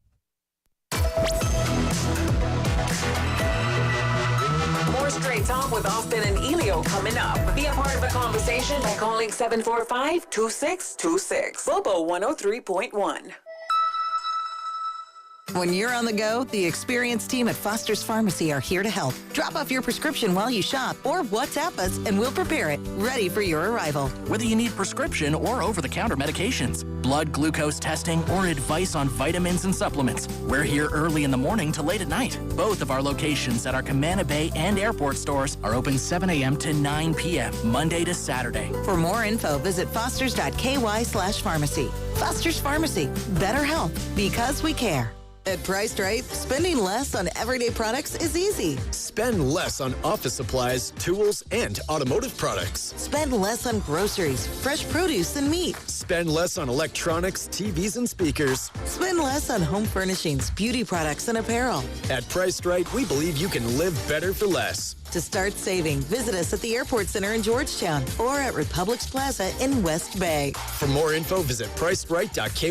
More Straight Talk with Austin and Ellio coming up. Be a part of the conversation by calling 745-2626. Bobo 103.1. When you're on the go, the experienced team at Foster's Pharmacy are here to help. Drop off your prescription while you shop or WhatsApp us and we'll prepare it, ready for your arrival. Whether you need prescription or over-the-counter medications, blood glucose testing, or advice on vitamins and supplements, we're here early in the morning to late at night. Both of our locations at our Camana Bay and airport stores are open 7 a.m. to 9 p.m., Monday to Saturday. For more info, visit fosters.ky/pharmacy. Foster's Pharmacy. Better health because we care. At Priced Right, spending less on everyday products is easy. Spend less on office supplies, tools, and automotive products. Spend less on groceries, fresh produce, and meat. Spend less on electronics, TVs, and speakers. Spend less on home furnishings, beauty products, and apparel. At Priced Right, we believe you can live better for less. To start saving, visit us at the Airport Center in Georgetown or at Republic's Plaza in West Bay. For more info, visit pricedright.ky.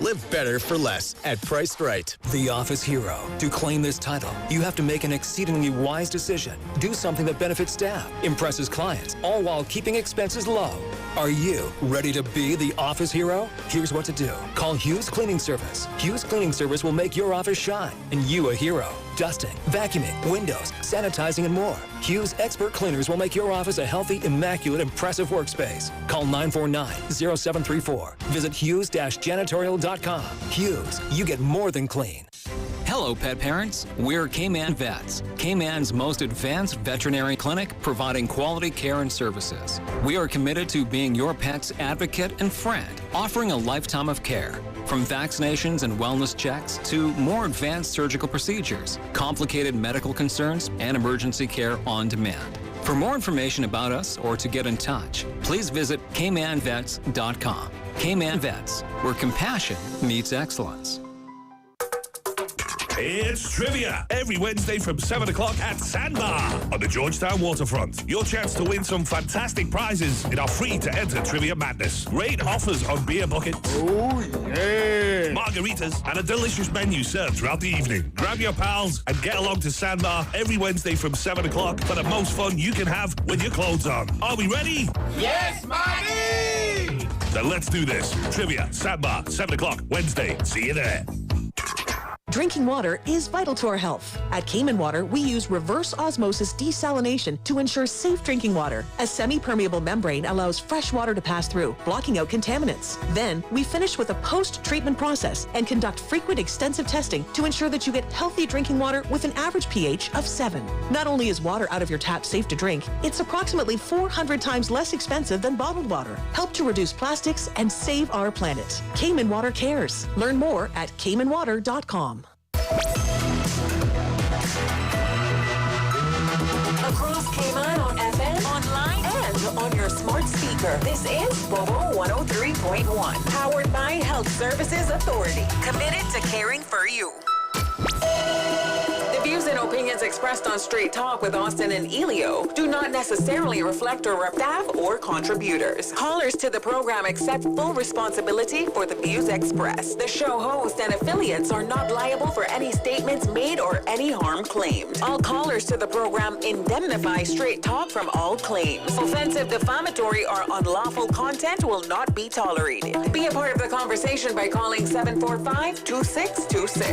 Live better for less at Priced Right. The Office Hero. To claim this title, you have to make an exceedingly wise decision. Do something that benefits staff, impresses clients, all while keeping expenses low. Are you ready to be the Office Hero? Here's what to do. Call Hughes Cleaning Service. Hughes Cleaning Service will make your office shine and you a hero. Dusting, vacuuming, windows, sanitizing, and more. Hughes expert cleaners will make your office a healthy, immaculate, impressive workspace. Call 949-0734. Visit hughes-janitorial.com. Hughes, you get more than clean. Hello, pet parents. We're Cayman Vets, Cayman's most advanced veterinary clinic providing quality care and services. We are committed to being your pet's advocate and friend, offering a lifetime of care. From vaccinations and wellness checks to more advanced surgical procedures, complicated medical concerns, and emergency care on demand. For more information about us or to get in touch, please visit caymanvets.com. Cayman Vets, where compassion meets excellence. It's trivia every Wednesday from 7 o'clock at Sandbar on the Georgetown waterfront. Your chance to win some fantastic prizes in our free-to-enter Trivia Madness. Great offers on beer buckets, margaritas, and a delicious menu served throughout the evening. Grab your pals and get along to Sandbar every Wednesday from 7 o'clock for the most fun you can have with your clothes on. Are we ready? Yes, mommy! Then let's do this. Trivia, Sandbar, 7 o'clock, Wednesday. See you there. Drinking water is vital to our health. At Cayman Water, we use reverse osmosis desalination to ensure safe drinking water. A semi-permeable membrane allows fresh water to pass through, blocking out contaminants. Then, we finish with a post-treatment process and conduct frequent extensive testing to ensure that you get healthy drinking water with an average pH of 7. Not only is water out of your tap safe to drink, it's approximately 400 times less expensive than bottled water. Help to reduce plastics and save our planet. Cayman Water cares. Learn more at caymanwater.com. Across Cayman on FM, online, and on your smart speaker. This is Bobo 103. 103.1. Powered by Health Services Authority. Committed to caring for you. The views and opinions expressed on Straight Talk with Austin and Ellio do not necessarily reflect or staff or contributors. Callers to the program accept full responsibility for the views expressed. The show host and affiliates are not liable for any statements made or any harm claimed. All callers to the program indemnify Straight Talk from all claims. Offensive, defamatory, or unlawful content will not be tolerated. Be a part of the conversation by calling 745-2626.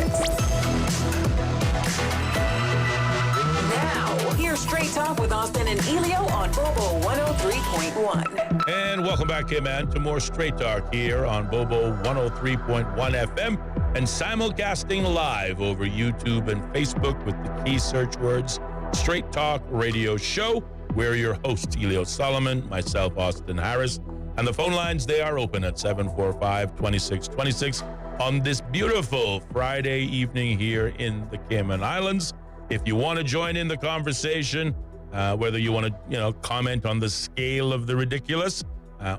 Now, here's Straight Talk with Austin and Ellio on Bobo 103.1. And welcome back, man, to more Straight Talk here on Bobo 103.1 FM and simulcasting live over YouTube and Facebook with the key search words Straight Talk Radio Show. We're your hosts, Ellio Solomon, myself, Austin Harris. And the phone lines, they are open at 745-2626 on this beautiful Friday evening here in the Cayman Islands. If you want to join in the conversation, whether you want to, comment on the scale of the ridiculous,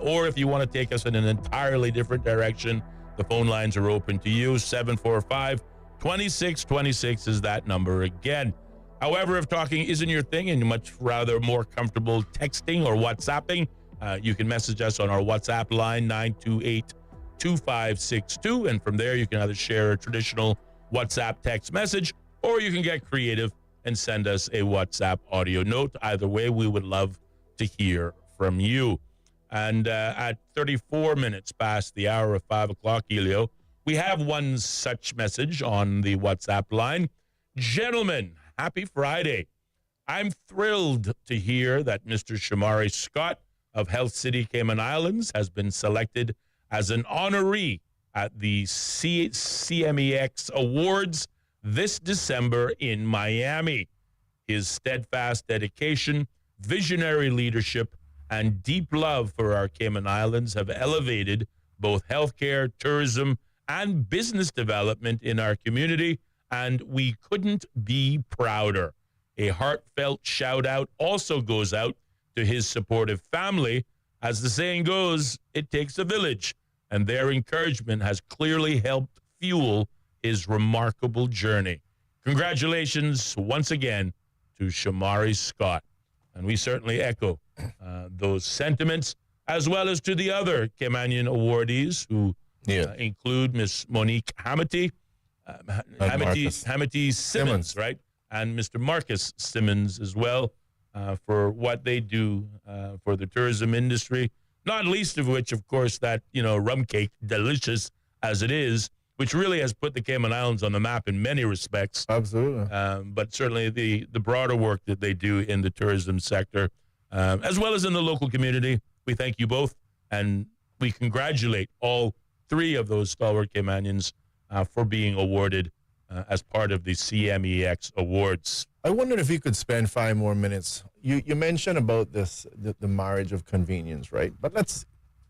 or if you want to take us in an entirely different direction, the phone lines are open to you. 745-2626 is that number again. However, if talking isn't your thing and you're much rather more comfortable texting or WhatsApping, you can message us on our WhatsApp line, 928-2562. And from there, you can either share a traditional WhatsApp text message, or you can get creative and send us a WhatsApp audio note. Either way, we would love to hear from you. And at 34 minutes past the hour of 5 o'clock, Ellio, we have one such message on the WhatsApp line. Gentlemen, happy Friday. I'm thrilled to hear that Mr. Shamari Scott of Health City, Cayman Islands, has been selected as an honoree at the CMEX Awards this December in Miami. His steadfast dedication, visionary leadership, and deep love for our Cayman Islands have elevated both healthcare, tourism, and business development in our community, and we couldn't be prouder. A heartfelt shout out also goes out to his supportive family. As the saying goes, it takes a village, and their encouragement has clearly helped fuel his remarkable journey. Congratulations once again to Shamari Scott. And we certainly echo those sentiments, as well as to the other Caymanian awardees who include Miss Monique Hamity, Hamity Simmons, right? And Mr. Marcus Simmons as well, for what they do for the tourism industry. Not least of which, of course, that, rum cake, delicious as it is, which really has put the Cayman Islands on the map in many respects. Absolutely. But certainly the broader work that they do in the tourism sector, as well as in the local community, we thank you both, and we congratulate all three of those stalwart Caymanians for being awarded as part of the CMEX Awards. I wondered if you could spend 5 more minutes. You mentioned about this, the marriage of convenience, right? But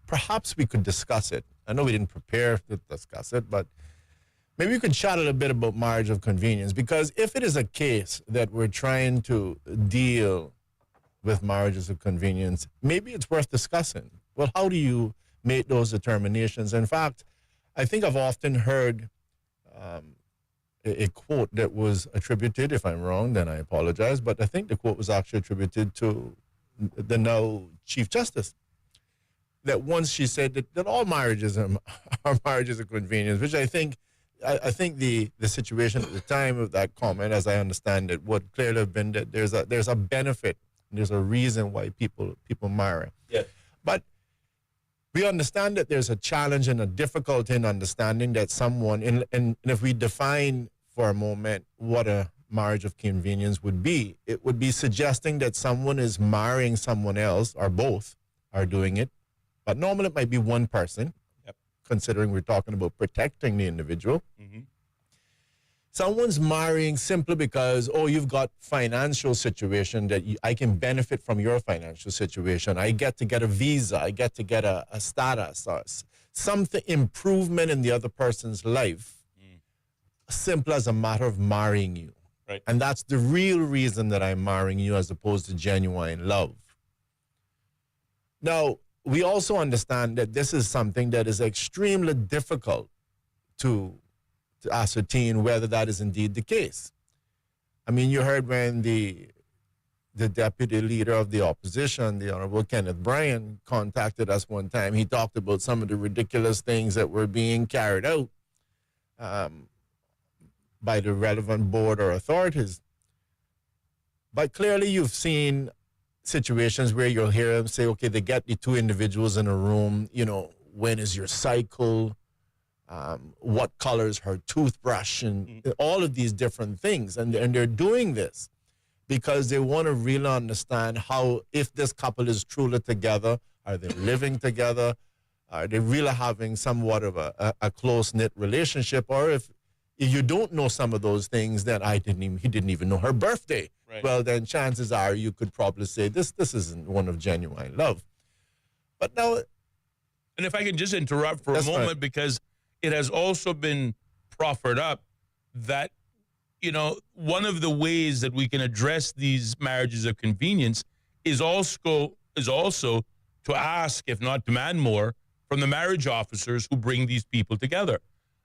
perhaps we could discuss it. I know we didn't prepare to discuss it, but maybe you could chat a little bit about marriage of convenience, because if it is a case that we're trying to deal with marriages of convenience, maybe it's worth discussing. Well, how do you make those determinations? In fact, I think I've often heard a quote that was attributed, if I'm wrong, then I apologize, but I think the quote was actually attributed to the now Chief Justice, that once she said that all marriages are marriages of convenience, which I think the situation at the time of that comment, as I understand it, would clearly have been that there's a benefit, there's a reason why people marry. Yeah. But we understand that there's a challenge and a difficulty in understanding that someone, and if we define for a moment what a marriage of convenience would be, it would be suggesting that someone is marrying someone else, or both are doing it. But normally it might be one person, considering we're talking about protecting the individual. Mm-hmm. Someone's marrying simply because, you've got financial situation that I can benefit from your financial situation. I get to get a visa. I get to get a status or something, improvement in the other person's life, simple as a matter of marrying you. Right. And that's the real reason that I'm marrying you, as opposed to genuine love. Now, we also understand that this is something that is extremely difficult to ascertain whether that is indeed the case. I mean, you heard when the deputy leader of the opposition, the Honorable Kenneth Bryan, contacted us one time. He talked about some of the ridiculous things that were being carried out by the relevant board or authorities. But clearly you've seen situations where you'll hear them say, okay, they get the two individuals in a room, you know, when is your cycle? What color is her toothbrush? And all of these different things. And they're doing this because they want to really understand how, if this couple is truly together, are they living together? Are they really having somewhat of a close-knit relationship? Or if you don't know some of those things, then he didn't even know her birthday. Right. Well, then chances are you could probably say this isn't one of genuine love. But now... And if I can just interrupt for a moment, right, because it has also been proffered up that, you know, one of the ways that we can address these marriages of convenience is also to ask, if not demand more, from the marriage officers who bring these people together.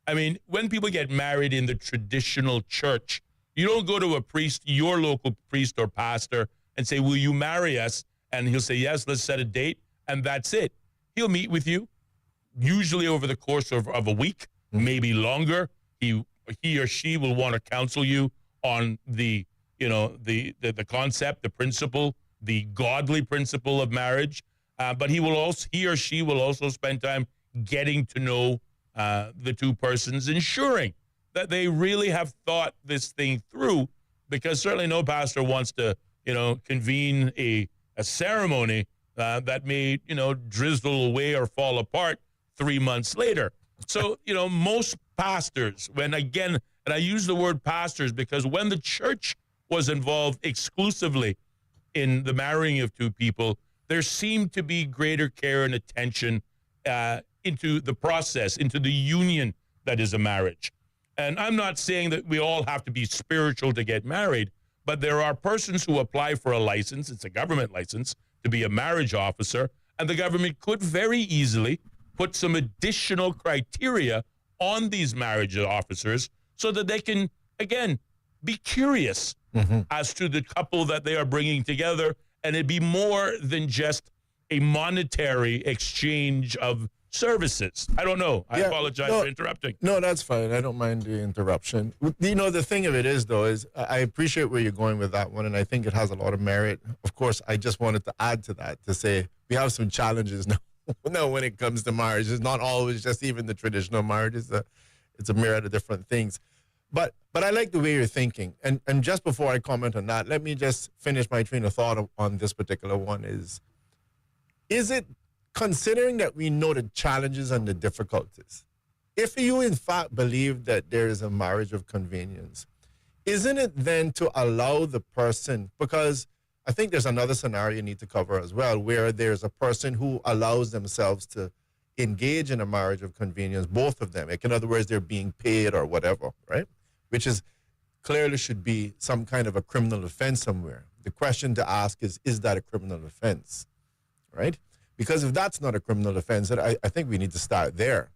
I mean, when people get married in the traditional church, you don't go to a priest, your local priest or pastor, and say, will you marry us? And he'll say, yes, let's set a date, and that's it. He'll meet with you, usually over the course of a week, maybe longer. He or she will want to counsel you on the concept, the principle, the godly principle of marriage. But he or she will also spend time getting to know the two persons, ensuring that they really have thought this thing through, because certainly no pastor wants to, convene a ceremony that may, drizzle away or fall apart 3 months later. So, most pastors, and I use the word pastors because when the church was involved exclusively in the marrying of two people, there seemed to be greater care and attention into the process, into the union that is a marriage. And I'm not saying that we all have to be spiritual to get married, but there are persons who apply for a license, it's a government license, to be a marriage officer, and the government could very easily put some additional criteria on these marriage officers so that they can, again, be curious as to the couple that they are bringing together, and it'd be more than just a monetary exchange of services. I don't know. I apologize for interrupting. No, that's fine. I don't mind the interruption. The thing of it is, though, is I appreciate where you're going with that one, and I think it has a lot of merit. Of course, I just wanted to add to that to say we have some challenges now. No, when it comes to marriage, it's not always just even the traditional marriage. It's a myriad of different things. But I like the way you're thinking. And just before I comment on that, let me just finish my train of thought on this particular one. Is it, considering that we know the challenges and the difficulties, if you in fact believe that there is a marriage of convenience, isn't it then to allow the person, because I think there's another scenario you need to cover as well, where there's a person who allows themselves to engage in a marriage of convenience, both of them. Like, in other words, they're being paid or whatever, right? Which is clearly should be some kind of a criminal offense somewhere. The question to ask is that a criminal offense, right? Because if that's not a criminal offense, I think we need to start there,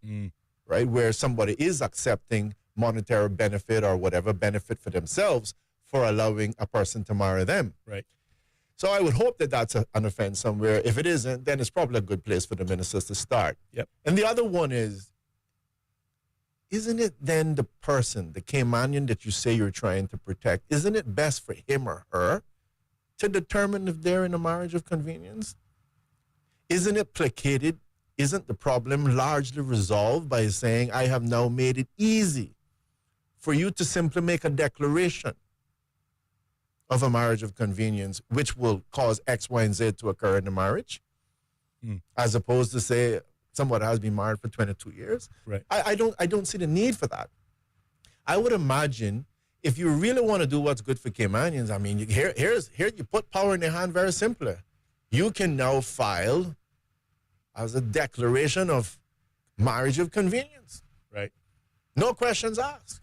right? Where somebody is accepting monetary benefit or whatever benefit for themselves for allowing a person to marry them. Right. So I would hope that that's an offense somewhere. If it isn't, then it's probably a good place for the ministers to start. Yep. And the other one is, isn't it then the person, the Caymanian that you say you're trying to protect, isn't it best for him or her to determine if they're in a marriage of convenience? Isn't it placated? Isn't the problem largely resolved by saying, I have now made it easy for you to simply make a declaration of a marriage of convenience, which will cause X, Y, and Z to occur in the marriage, as opposed to say somebody has been married for 22 years. Right. I don't see the need for that. I would imagine if you really want to do what's good for Caymanians, I mean, here you put power in their hand very simply. You can now file as a declaration of marriage of convenience. Right. No questions asked.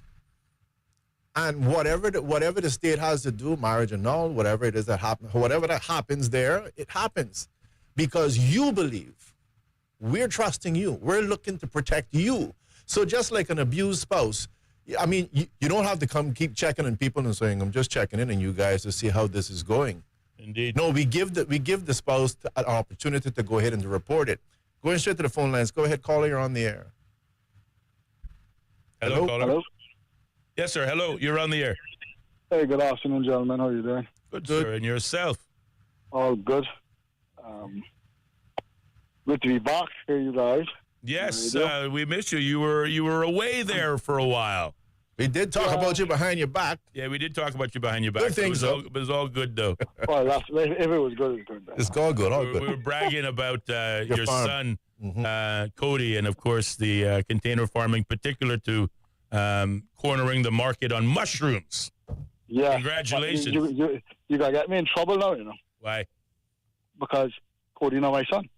And whatever the state has to do, marriage annulled, whatever it is that happens, whatever that happens there, it happens. because you believe. We're trusting you. We're looking to protect you. So just like an abused spouse, I mean, you don't have to keep checking on people and saying, I'm just checking in on you guys to see how this is going. Indeed. No, we give the spouse an opportunity to go ahead and to report it. Going straight to the phone lines. Go ahead, caller, you're on the air. Hello, caller. Hello? Yes, sir. Hello, you're on the air. Hey, good afternoon, gentlemen. How are you doing? Good, sir. And yourself? All good. Good to be back here, you guys. Yes, we missed you. You were away there for a while. We did talk about you behind your back. Yeah, we did talk about you behind your back. Good things, it was all good, though. Well, if it was good, it's good. It's all good, all good. We were bragging about your son, Cody, and, of course, the container farming, particular to cornering the market on mushrooms. Yeah. Congratulations. You got to get me in trouble now, you know. Why? Because Cody not my son.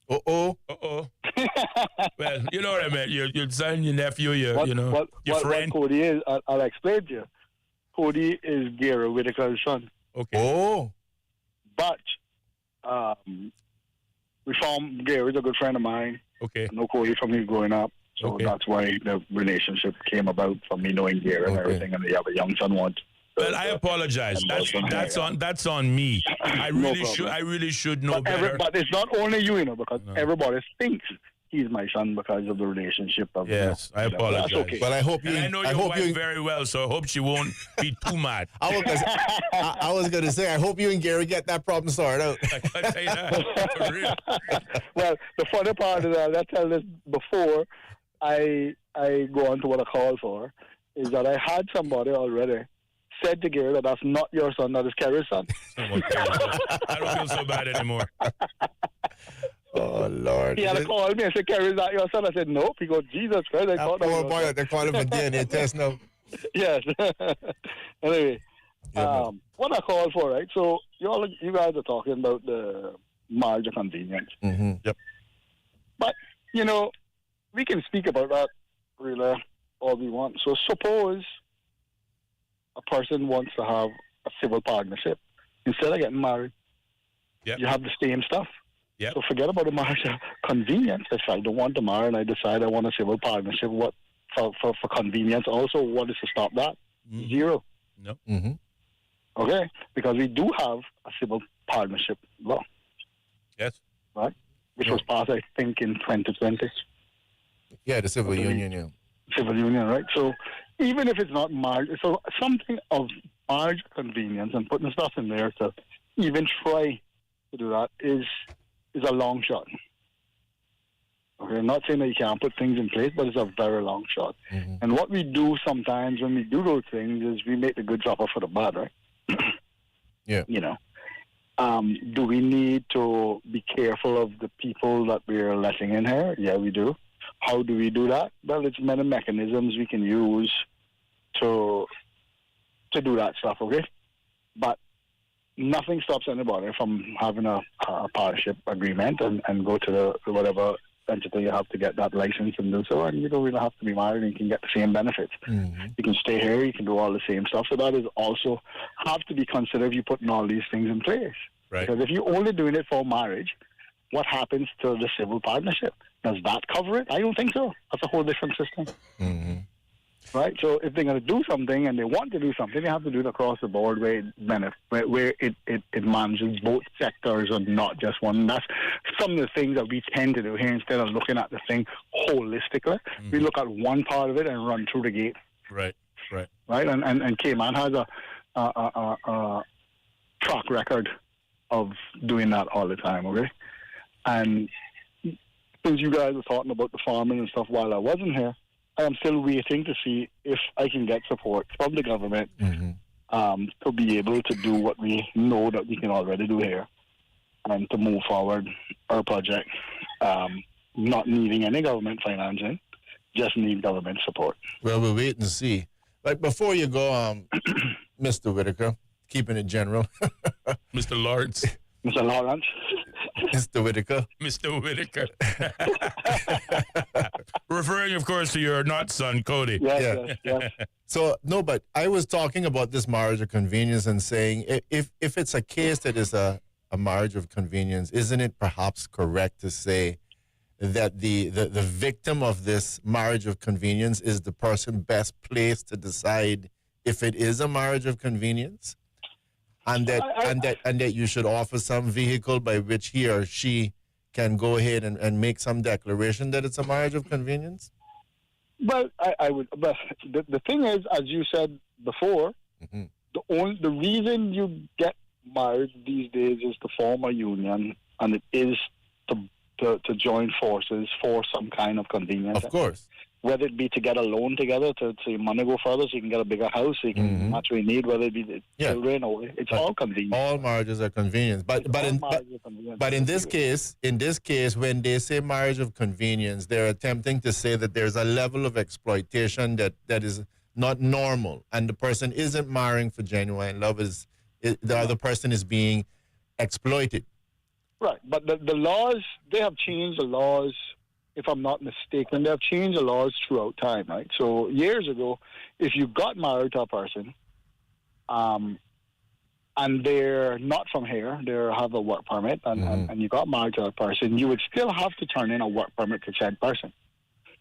Uh-oh. Well, you know what I meant. Your son, your nephew, your friend. What Cody is, I'll explain to you. Cody is Gary Whitaker's son. Okay. Oh. But we found Gary's a good friend of mine. Okay. I know Cody from me growing up. So that's why the relationship came about, from me knowing Gary and everything, and they have a young son once. Well, I apologize. That's on me. I really should know better. But it's not only you, you know, because everybody thinks he's my son because of the relationship. Yes, I apologize. That's okay. But I hope you. And I know your wife very well, so I hope she won't be too mad. I was going to say, I hope you and Gary get that problem sorted out. I can't say that. For real. Well, the funny part is that I tell this before I go on to what I call for, is that I had somebody already said to Gary that that's not your son, that is Kerry's son. I don't feel so bad anymore. Oh, Lord. He had to call me and say, Kerry's not your son. I said, nope. He goes, Jesus Christ. They're calling him a DNA test now. Yes. Anyway, what I call for, right? So you guys are talking about the marriage of convenience. Mm-hmm. Yep. But, you know, we can speak about that really all we want. So suppose a person wants to have a civil partnership. Instead of getting married, you have the same stuff. Yep. So forget about the marriage of convenience. If I don't want to marry and I decide I want a civil partnership, what for convenience also, what is to stop that? Mm-hmm. Zero. No. Mm-hmm. Okay? Because we do have a civil partnership law. Yes. Right? Which was passed, I think, in 2020. Yeah, the civil union, yeah. Civil union, right? So even if it's not marriage, so something of marriage convenience and putting stuff in there to even try to do that is a long shot. Okay, I'm not saying that you can't put things in place, but it's a very long shot. Mm-hmm. And what we do sometimes when we do those things is we make the good suffer for the bad, right? Yeah. You know, do we need to be careful of the people that we're letting in here? Yeah, we do. How do we do that? Well, it's many mechanisms we can use to do that stuff, okay? But nothing stops anybody from having a partnership agreement and go to the whatever entity you have to get that license and do so, and you don't really have to be married and you can get the same benefits. Mm-hmm. You can stay here, you can do all the same stuff. So that is also have to be considered if you're putting all these things in place. Right. Because if you're only doing it for marriage, what happens to the civil partnership? Does that cover it? I don't think so. That's a whole different system. Mm-hmm. Right? So if they're going to do something and they want to do something, they have to do it across the board where it manages both sectors and not just one. And that's some of the things that we tend to do here. Instead of looking at the thing holistically, we look at one part of it and run through the gate. Right. Right? And Cayman has a track record of doing that all the time, okay? And since you guys were talking about the farming and stuff while I wasn't here, I am still waiting to see if I can get support from the government to be able to do what we know that we can already do here and to move forward our project, not needing any government financing, just need government support. Well, we'll wait and see. Like, before you go, Mr. Whitaker, keeping it general. Mr. Lawrence. Mr. Lawrence. Mr. Whitaker. Mr. Whitaker. Referring, of course, to your not son, Cody. Yes. So, no, but I was talking about this marriage of convenience and saying if it's a case that is a a marriage of convenience, isn't it perhaps correct to say that the victim of this marriage of convenience is the person best placed to decide if it is a marriage of convenience, and that you should offer some vehicle by which he or she can go ahead and make some declaration that it's a marriage of convenience? Well, I would. But the thing is, as you said before, the reason you get married these days is to form a union, and it is to join forces for some kind of convenience. Of course. Whether it be to get a loan together to your money go further, so you can get a bigger house, so you can match what you need. Whether it be the children or it's all convenient. All marriages are convenience, but in this case, when they say marriage of convenience, they're attempting to say that there's a level of exploitation that is not normal, and the person isn't marrying for genuine love. The other person is being exploited. Right, but the laws, they have changed the laws. If I'm not mistaken, they have changed the laws throughout time, right? So years ago, if you got married to a person, and they're not from here, they have a work permit, and you got married to a person, you would still have to turn in a work permit to said person.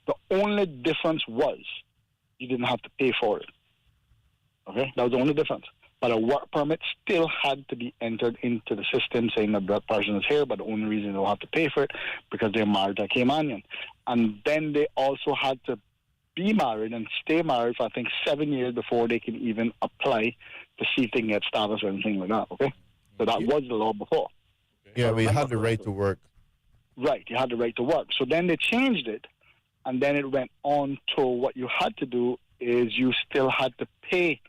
The only difference was you didn't have to pay for it. Okay, that was the only difference. But a work permit still had to be entered into the system saying that that person is here, but the only reason they don't have to pay for it because they're married to a Caymanian. And then they also had to be married and stay married for, I think, 7 years before they can even apply to see if they can get status or anything like that, okay? So that was the law before. Yeah, we had the right to work. Right, you had the right to work. So then they changed it, and then it went on to what you had to do is you still had to pay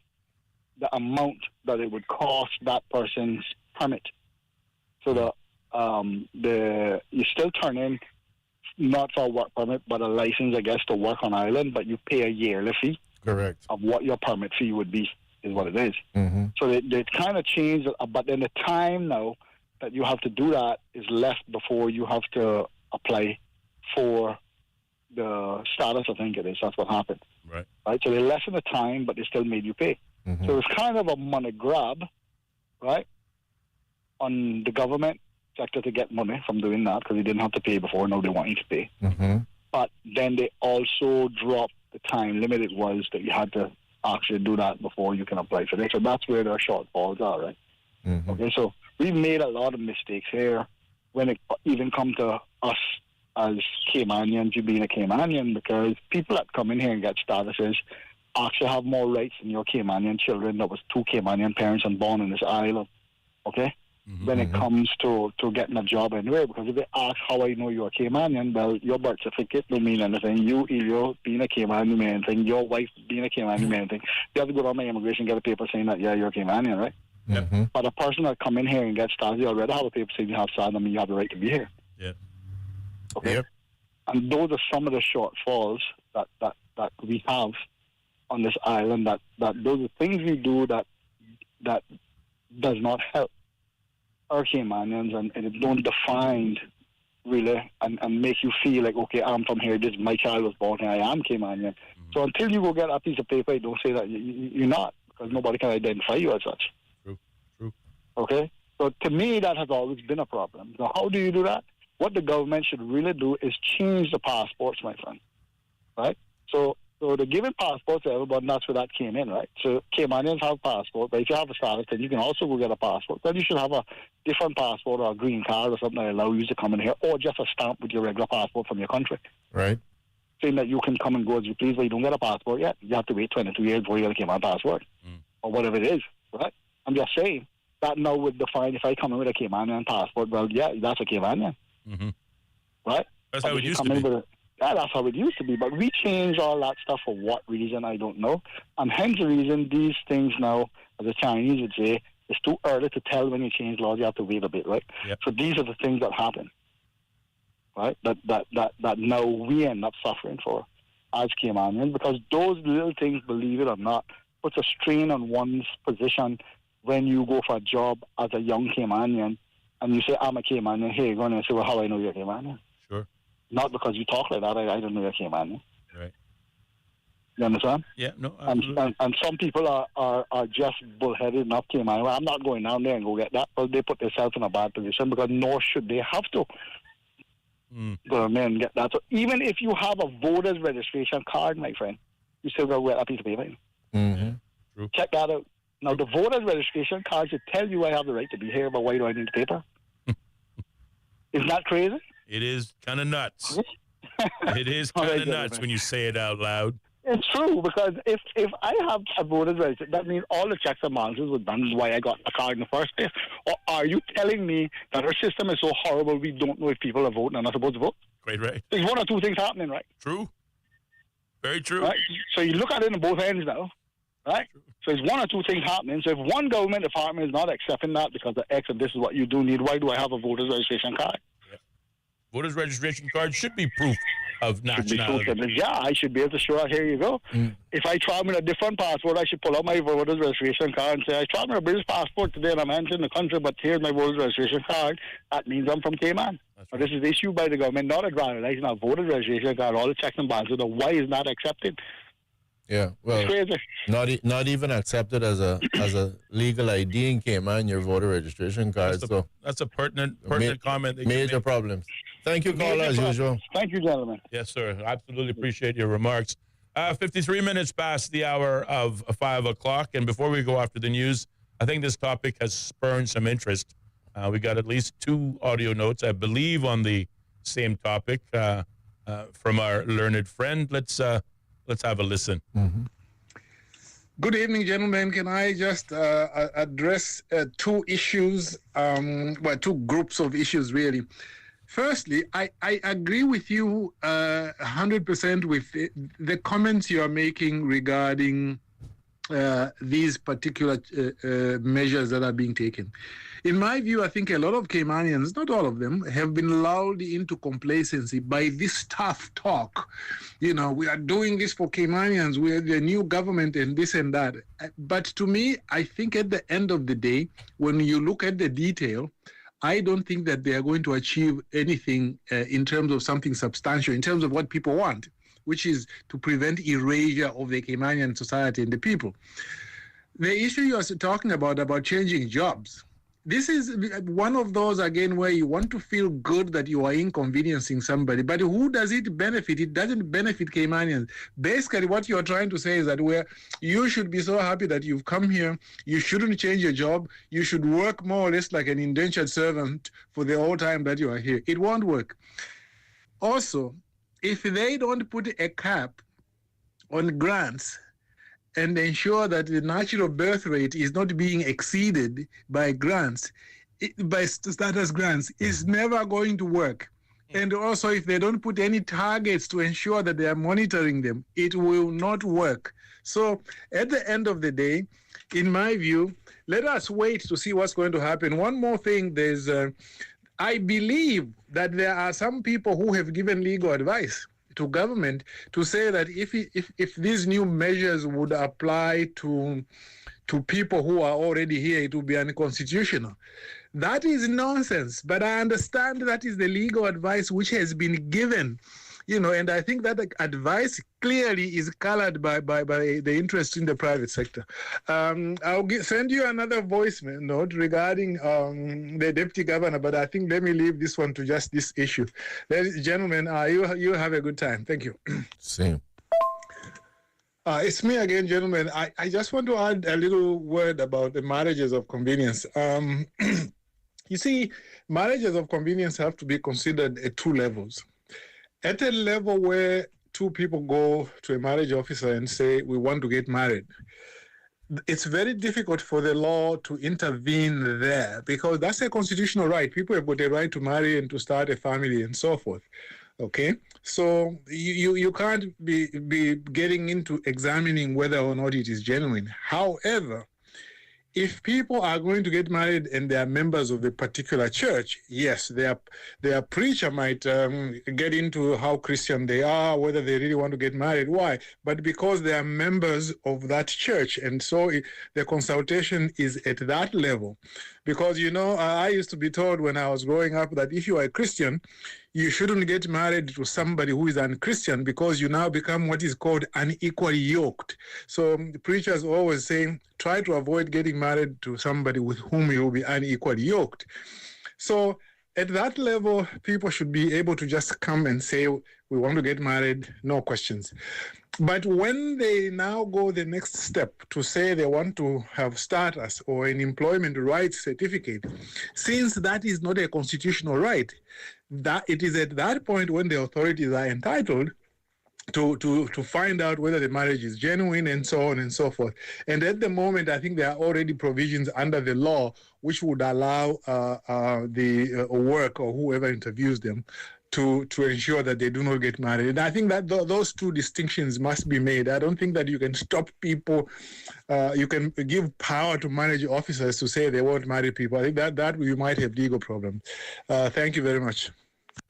the amount that it would cost that person's permit. So you still turn in not for a work permit, but a license, I guess, to work on Ireland, but you pay a yearly fee. Correct. Of what your permit fee would be, is what it is. So they kind of changed it, but then the time now that you have to do that is left before you have to apply for the status, I think it is. That's what happened. Right. So they lessened the time, but they still made you pay. So it's kind of a money grab, right, on the government sector to get money from doing that because they didn't have to pay before. Now they want you to pay. But then they also dropped the time limit it was that you had to actually do that before you can apply for it. So that's where their shortfalls are, right? Okay, so we've made a lot of mistakes here when it even come to us as Caymanians, you being a Caymanian, because people that come in here and get statuses actually have more rights than your Caymanian children that was two Caymanian parents and born in this island, okay? When it comes to getting a job anywhere, because if they ask how I know you're a Caymanian, well, your birth certificate don't mean anything. You, Ellio, being a Caymanian, don't mean anything. Your wife being a Caymanian, don't mean anything. You have to go down my immigration and get a paper saying that, yeah, you're a Caymanian, right? But a person that come in here and get started, you already have a paper saying you have SAD, I mean, you have the right to be here. Okay? And those are some of the shortfalls that we have on this island, that those are things we do that does not help our Caymanians, and it don't define really and make you feel like, okay, I'm from here, my child was born here, I am Caymanian. So until you go get a piece of paper, don't say that you're not, because nobody can identify you as such. True. Okay? So to me, that has always been a problem. So how do you do that? What the government should really do is change the passports, my friend. Right? So they're giving passports to everybody, and that's where that came in, right? So Caymanians have passports, but if you have a status, then you can also go get a passport. Then you should have a different passport or a green card or something that allows you to come in here, or just a stamp with your regular passport from your country. Right. Saying that you can come and go as you please, but you don't get a passport yet. You have to wait 22 years before you get a Cayman passport, or whatever it is, right? I'm just saying that now would define if I come in with a Caymanian passport, well, yeah, that's a Caymanian. Right? That's how it used to be. That's how it used to be. But we changed all that stuff for what reason, I don't know. And hence the reason these things now, as the Chinese would say, it's too early to tell when you change laws. You have to wait a bit, right? So these are the things that happen, right? That now we end up suffering for as Caymanians, because those little things, believe it or not, puts a strain on one's position when you go for a job as a young Caymanian and you say, I'm a Caymanian. Hey, you're going to say, well, how I know you're a Caymanian? Sure. Not because you talk like that, I don't know you're a Caymanian. Right. You understand? Yeah, no, and some people are just bullheaded enough to mind, well, I'm not going down there and go get that. But they put themselves in a bad position because nor should they have to go in there and get that. So even if you have a voter's registration card, my friend, you still got to get a piece of paper. True. Check that out. Now, the voter's registration card should tell you I have the right to be here, but why do I need the paper? Isn't that crazy? It is kind of nuts. It is kind of nuts when you say it out loud. It's true, because if I have a voter's registration, that means all the checks and balances were done why I got a card in the first place. Or are you telling me that our system is so horrible we don't know if people are voting or not supposed to vote? Quite right. There's one or two things happening, right? True. Very true. Right? So you look at it on both ends now, right? So there's one or two things happening. So if one government department is not accepting that because of X and this is what you do need, why do I have a voter's registration card? Yeah. Voter's registration card should be proof of nationality. Yeah, I should be able to show out, here you go. If I travel with a different passport, I should pull out my voter's registration card and say, I travel with a British passport today and I'm entering the country, but here's my voter's registration card. That means I'm from Cayman. Right. This is issued by the government, not a driver's license, not a voter's registration card, all the checks and balances. Why is not accepted? Yeah, well, not even accepted as a legal ID in Cayman, your voter registration card. That's a pertinent comment. Major problems. Thank you, caller, as usual. Thank you, gentlemen. Yes, sir. Absolutely appreciate your remarks. 53 minutes past the hour of 5 o'clock, and before we go after the news, I think this topic has spurred some interest. We got at least 2 audio notes, I believe, on the same topic from our learned friend. Let's have a listen. Good evening, gentlemen. Can I just address 2 issues, 2 groups of issues, really. Firstly, I agree with you 100% with the comments you are making regarding these particular measures that are being taken. In my view, I think a lot of Caymanians, not all of them, have been lulled into complacency by this tough talk. You know, we are doing this for Caymanians, we are the new government and this and that. But to me, I think at the end of the day, when you look at the detail, I don't think that they are going to achieve anything in terms of something substantial, in terms of what people want, which is to prevent erasure of the Caymanian society and the people. The issue you are talking about changing jobs, this is one of those, again, where you want to feel good that you are inconveniencing somebody, but who does it benefit? It doesn't benefit Caymanians. Basically, what you're trying to say is that you should be so happy that you've come here, you shouldn't change your job, you should work more or less like an indentured servant for the whole time that you are here. It won't work. Also, if they don't put a cap on grants and ensure that the natural birth rate is not being exceeded by grants, by status grants, it's never going to work. And also, if they don't put any targets to ensure that they are monitoring them, it will not work. So at the end of the day, in my view, let us wait to see what's going to happen. One more thing, I believe that there are some people who have given legal advice to government to say that if these new measures would apply to people who are already here, it would be unconstitutional. That is nonsense. But I understand that is the legal advice which has been given, and I think that the advice clearly is colored by the interest in the private sector. I'll send you another voice note regarding the deputy governor, but I think let me leave this one to just this issue. Ladies and gentlemen, you have a good time. Thank you. Same. It's me again, gentlemen. I just want to add a little word about the marriages of convenience. You see, marriages of convenience have to be considered at 2 levels. At a level where 2 people go to a marriage officer and say, we want to get married, it's very difficult for the law to intervene there because that's a constitutional right. People have got a right to marry and to start a family and so forth. Okay? So you can't be getting into examining whether or not it is genuine. However, if people are going to get married and they are members of a particular church, yes, their preacher might get into how Christian they are, whether they really want to get married. Why? But because they are members of that church, and so the consultation is at that level. Because, I used to be told when I was growing up that if you are a Christian, you shouldn't get married to somebody who is unchristian because you now become what is called unequally yoked. So the preachers always saying, try to avoid getting married to somebody with whom you will be unequally yoked. So at that level, people should be able to just come and say, we want to get married, no questions. But when they now go the next step to say they want to have status or an employment rights certificate, since that is not a constitutional right, that it is at that point when the authorities are entitled to find out whether the marriage is genuine and so on and so forth. And at the moment, I think there are already provisions under the law which would allow the work or whoever interviews them to ensure that they do not get married. And I think that those two distinctions must be made. I don't think that you can stop people, you can give power to manage officers to say they won't marry people. I think that you might have legal problems. Thank you very much.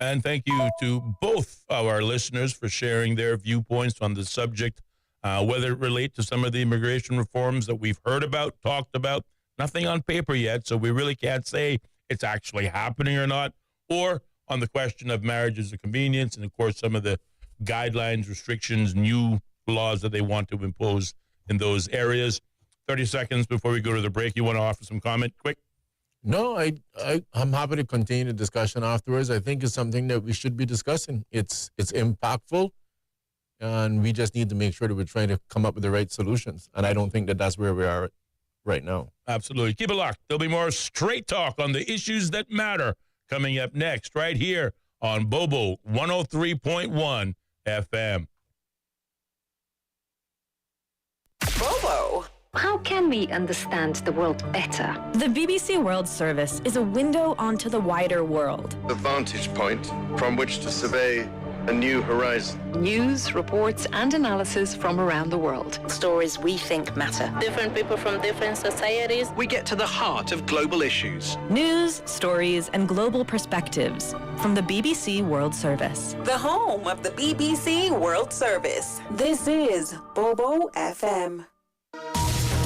And thank you to both our listeners for sharing their viewpoints on the subject, whether it relate to some of the immigration reforms that we've heard about, talked about, nothing on paper yet, so we really can't say it's actually happening or not, or on the question of marriage as a convenience, and of course some of the guidelines, restrictions, new laws that they want to impose in those areas. 30 seconds before we go to the break. You want to offer some comment quick? No, I'm happy to continue the discussion afterwards. I think it's something that we should be discussing. It's impactful, and we just need to make sure that we're trying to come up with the right solutions. And I don't think that that's where we are right now. Absolutely. Keep it locked. There'll be more straight talk on the issues that matter coming up next, right here on Bobo 103.1 FM. Bobo. How can we understand the world better? The BBC World Service is a window onto the wider world. A vantage point from which to survey a new horizon. News, reports, and analysis from around the world. Stories we think matter. Different people from different societies. We get to the heart of global issues. News, stories, and global perspectives from the BBC World Service. The home of the BBC World Service. This is Bobo FM.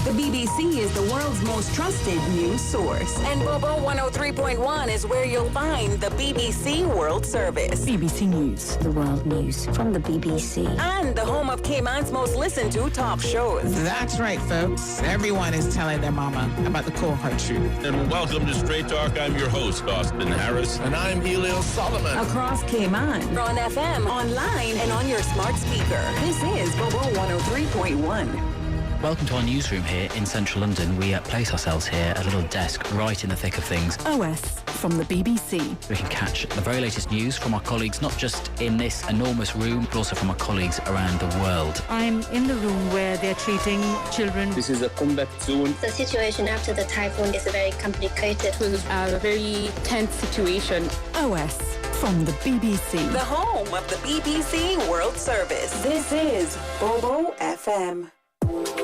The BBC is the world's most trusted news source. And Bobo 103.1 is where you'll find the BBC World Service. BBC News. The world news from the BBC. And the home of Cayman's most listened to top shows. That's right, folks. Everyone is telling their mama about the cold hard truth. And welcome to Straight Talk. I'm your host, Austin Harris. And I'm Ellio Solomon. Across Cayman. On FM, online, and on your smart speaker. This is Bobo 103.1. Welcome to our newsroom here in central London. We place ourselves here at a little desk right in the thick of things. OS from the BBC. We can catch the very latest news from our colleagues, not just in this enormous room, but also from our colleagues around the world. I'm in the room where they're treating children. This is a combat zone. The situation after the typhoon is very complicated. It was a very tense situation. OS from the BBC. The home of the BBC World Service. This is Bobo FM.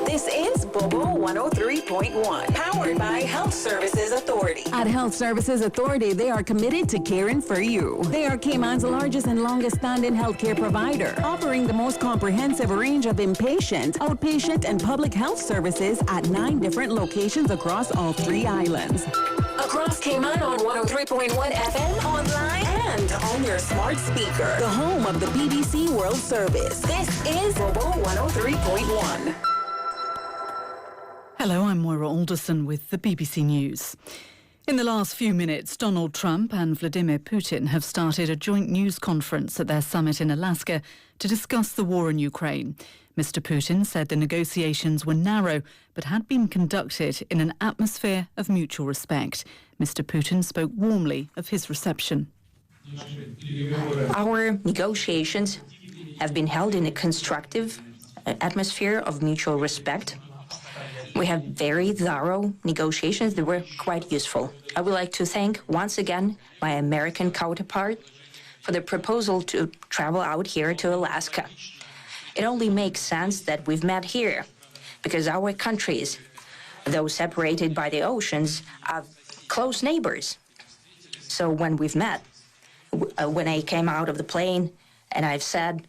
This is Bobo 103.1, powered by Health Services Authority. At Health Services Authority, they are committed to caring for you. They are Cayman's largest and longest standing healthcare provider, offering the most comprehensive range of inpatient, outpatient, and public health services at 9 different locations across all 3 islands. Across Cayman on 103.1 FM, online, and on your smart speaker. The home of the BBC World Service. This is Bobo 103.1. Hello, I'm Moira Alderson with the BBC News. In the last few minutes, Donald Trump and Vladimir Putin have started a joint news conference at their summit in Alaska to discuss the war in Ukraine. Mr. Putin said the negotiations were narrow but had been conducted in an atmosphere of mutual respect. Mr. Putin spoke warmly of his reception. Our negotiations have been held in a constructive atmosphere of mutual respect. We have very thorough negotiations that were quite useful. I would like to thank once again my American counterpart for the proposal to travel out here to Alaska. It only makes sense that we've met here because our countries, though separated by the oceans, are close neighbors. So when we've met, when I came out of the plane and I've said,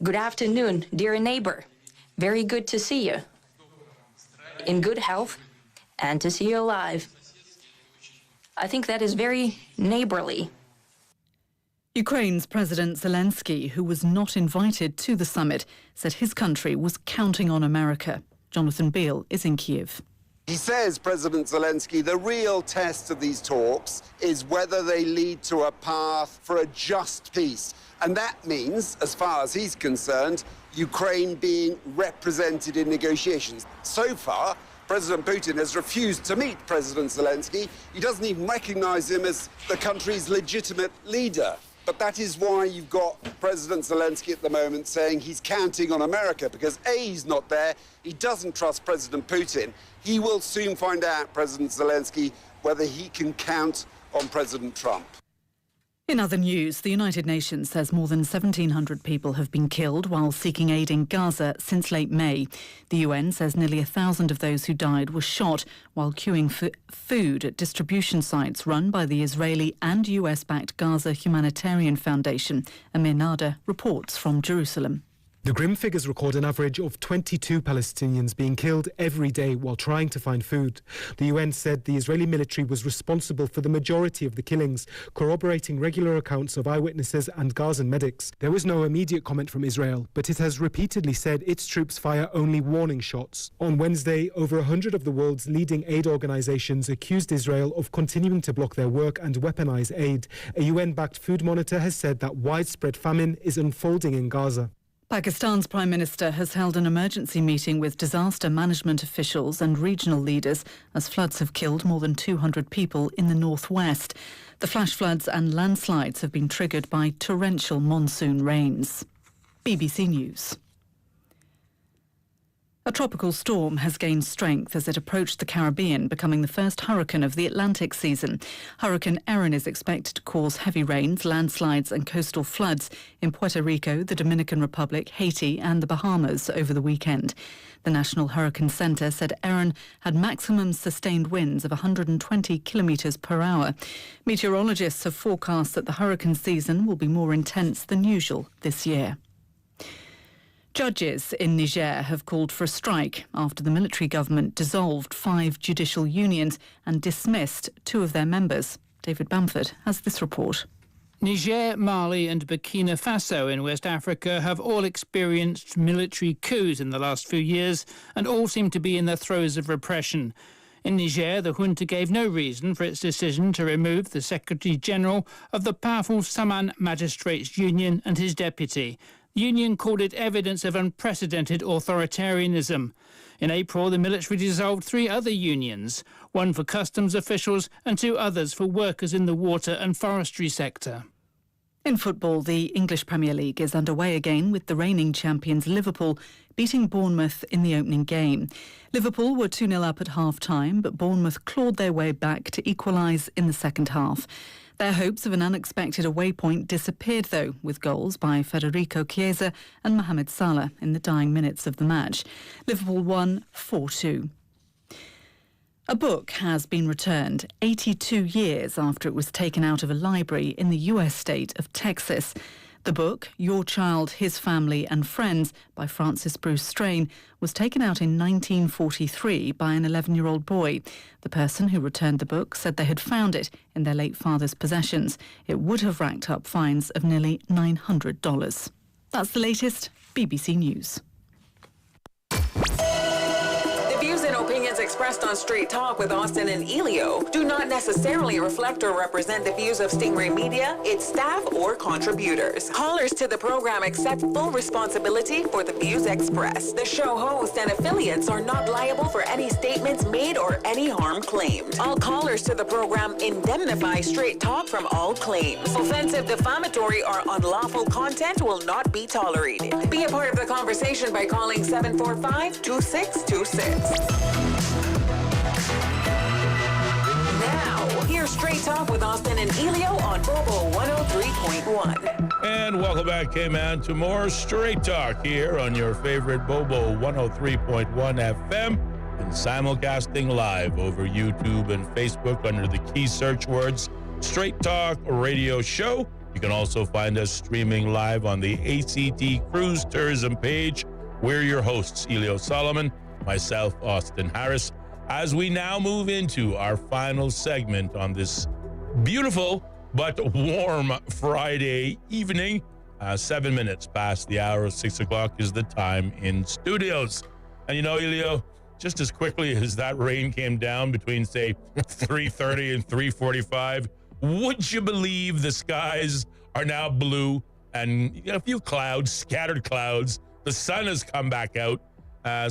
"Good afternoon, dear neighbor. Very good to see you. In good health and to see you alive. I think that is very neighborly. Ukraine's President Zelensky, who was not invited to the summit, said his country was counting on America. Jonathan Beale is in Kyiv. He says, President Zelensky, the real test of these talks is whether they lead to a path for a just peace. And that means, as far as he's concerned, Ukraine being represented in negotiations. So far, President Putin has refused to meet President Zelensky. He doesn't even recognize him as the country's legitimate leader. But that is why you've got President Zelensky at the moment saying he's counting on America, because A, he's not there, he doesn't trust President Putin. He will soon find out, President Zelensky, whether he can count on President Trump. In other news, the United Nations says more than 1,700 people have been killed while seeking aid in Gaza since late May. The UN says nearly 1,000 of those who died were shot while queuing for food at distribution sites run by the Israeli and US-backed Gaza Humanitarian Foundation. Amir Nada reports from Jerusalem. The grim figures record an average of 22 Palestinians being killed every day while trying to find food. The UN said the Israeli military was responsible for the majority of the killings, corroborating regular accounts of eyewitnesses and Gazan medics. There was no immediate comment from Israel, but it has repeatedly said its troops fire only warning shots. On Wednesday, over 100 of the world's leading aid organizations accused Israel of continuing to block their work and weaponize aid. A UN-backed food monitor has said that widespread famine is unfolding in Gaza. Pakistan's Prime Minister has held an emergency meeting with disaster management officials and regional leaders as floods have killed more than 200 people in the northwest. The flash floods and landslides have been triggered by torrential monsoon rains. BBC News. A tropical storm has gained strength as it approached the Caribbean, becoming the first hurricane of the Atlantic season. Hurricane Erin is expected to cause heavy rains, landslides and coastal floods in Puerto Rico, the Dominican Republic, Haiti and the Bahamas over the weekend. The National Hurricane Centre said Erin had maximum sustained winds of 120 kilometres per hour. Meteorologists have forecast that the hurricane season will be more intense than usual this year. Judges in Niger have called for a strike after the military government dissolved 5 judicial unions and dismissed 2 of their members. David Bamford has this report. Niger, Mali and Burkina Faso in West Africa have all experienced military coups in the last few years and all seem to be in the throes of repression. In Niger, the junta gave no reason for its decision to remove the Secretary-General of the powerful Saman Magistrates Union and his deputy. The union called it evidence of unprecedented authoritarianism. In April, the military dissolved 3 other unions, one for customs officials and 2 others for workers in the water and forestry sector. In football, the English Premier League is underway again with the reigning champions Liverpool beating Bournemouth in the opening game. Liverpool were 2-0 up at half-time, but Bournemouth clawed their way back to equalise in the second half. Their hopes of an unexpected away point disappeared, though, with goals by Federico Chiesa and Mohamed Salah in the dying minutes of the match. Liverpool won 4-2. A book has been returned 82 years after it was taken out of a library in the US state of Texas. The book, Your Child, His Family and Friends by Francis Bruce Strain, was taken out in 1943 by an 11-year-old boy. The person who returned the book said they had found it in their late father's possessions. It would have racked up fines of nearly $900. That's the latest BBC News. Views and opinions expressed on Straight Talk with Austin and Ellio do not necessarily reflect or represent the views of Stingray Media, its staff, or contributors. Callers to the program accept full responsibility for the views expressed. The show host and affiliates are not liable for any statements made or any harm claimed. All callers to the program indemnify Straight Talk from all claims. Offensive, defamatory, or unlawful content will not be tolerated. Be a part of the conversation by calling 745-2626. Now, here's Straight Talk with Austin and Ellio on Bobo 103.1. And welcome back, K-Man, to more Straight Talk here on your favorite Bobo 103.1 FM and simulcasting live over YouTube and Facebook under the key search words Straight Talk Radio Show. You can also find us streaming live on the ACT Cruise Tourism page. We're your hosts, Ellio Solomon, myself, Austin Harris. as we now move into our final segment on this beautiful but warm Friday evening. 7 minutes past the hour of 6 o'clock is the time in studios. And you know, Ellio, just as quickly as that rain came down between, say, 3:30 and 3:45, would you believe the skies are now blue and a few clouds, scattered clouds. The sun has come back out.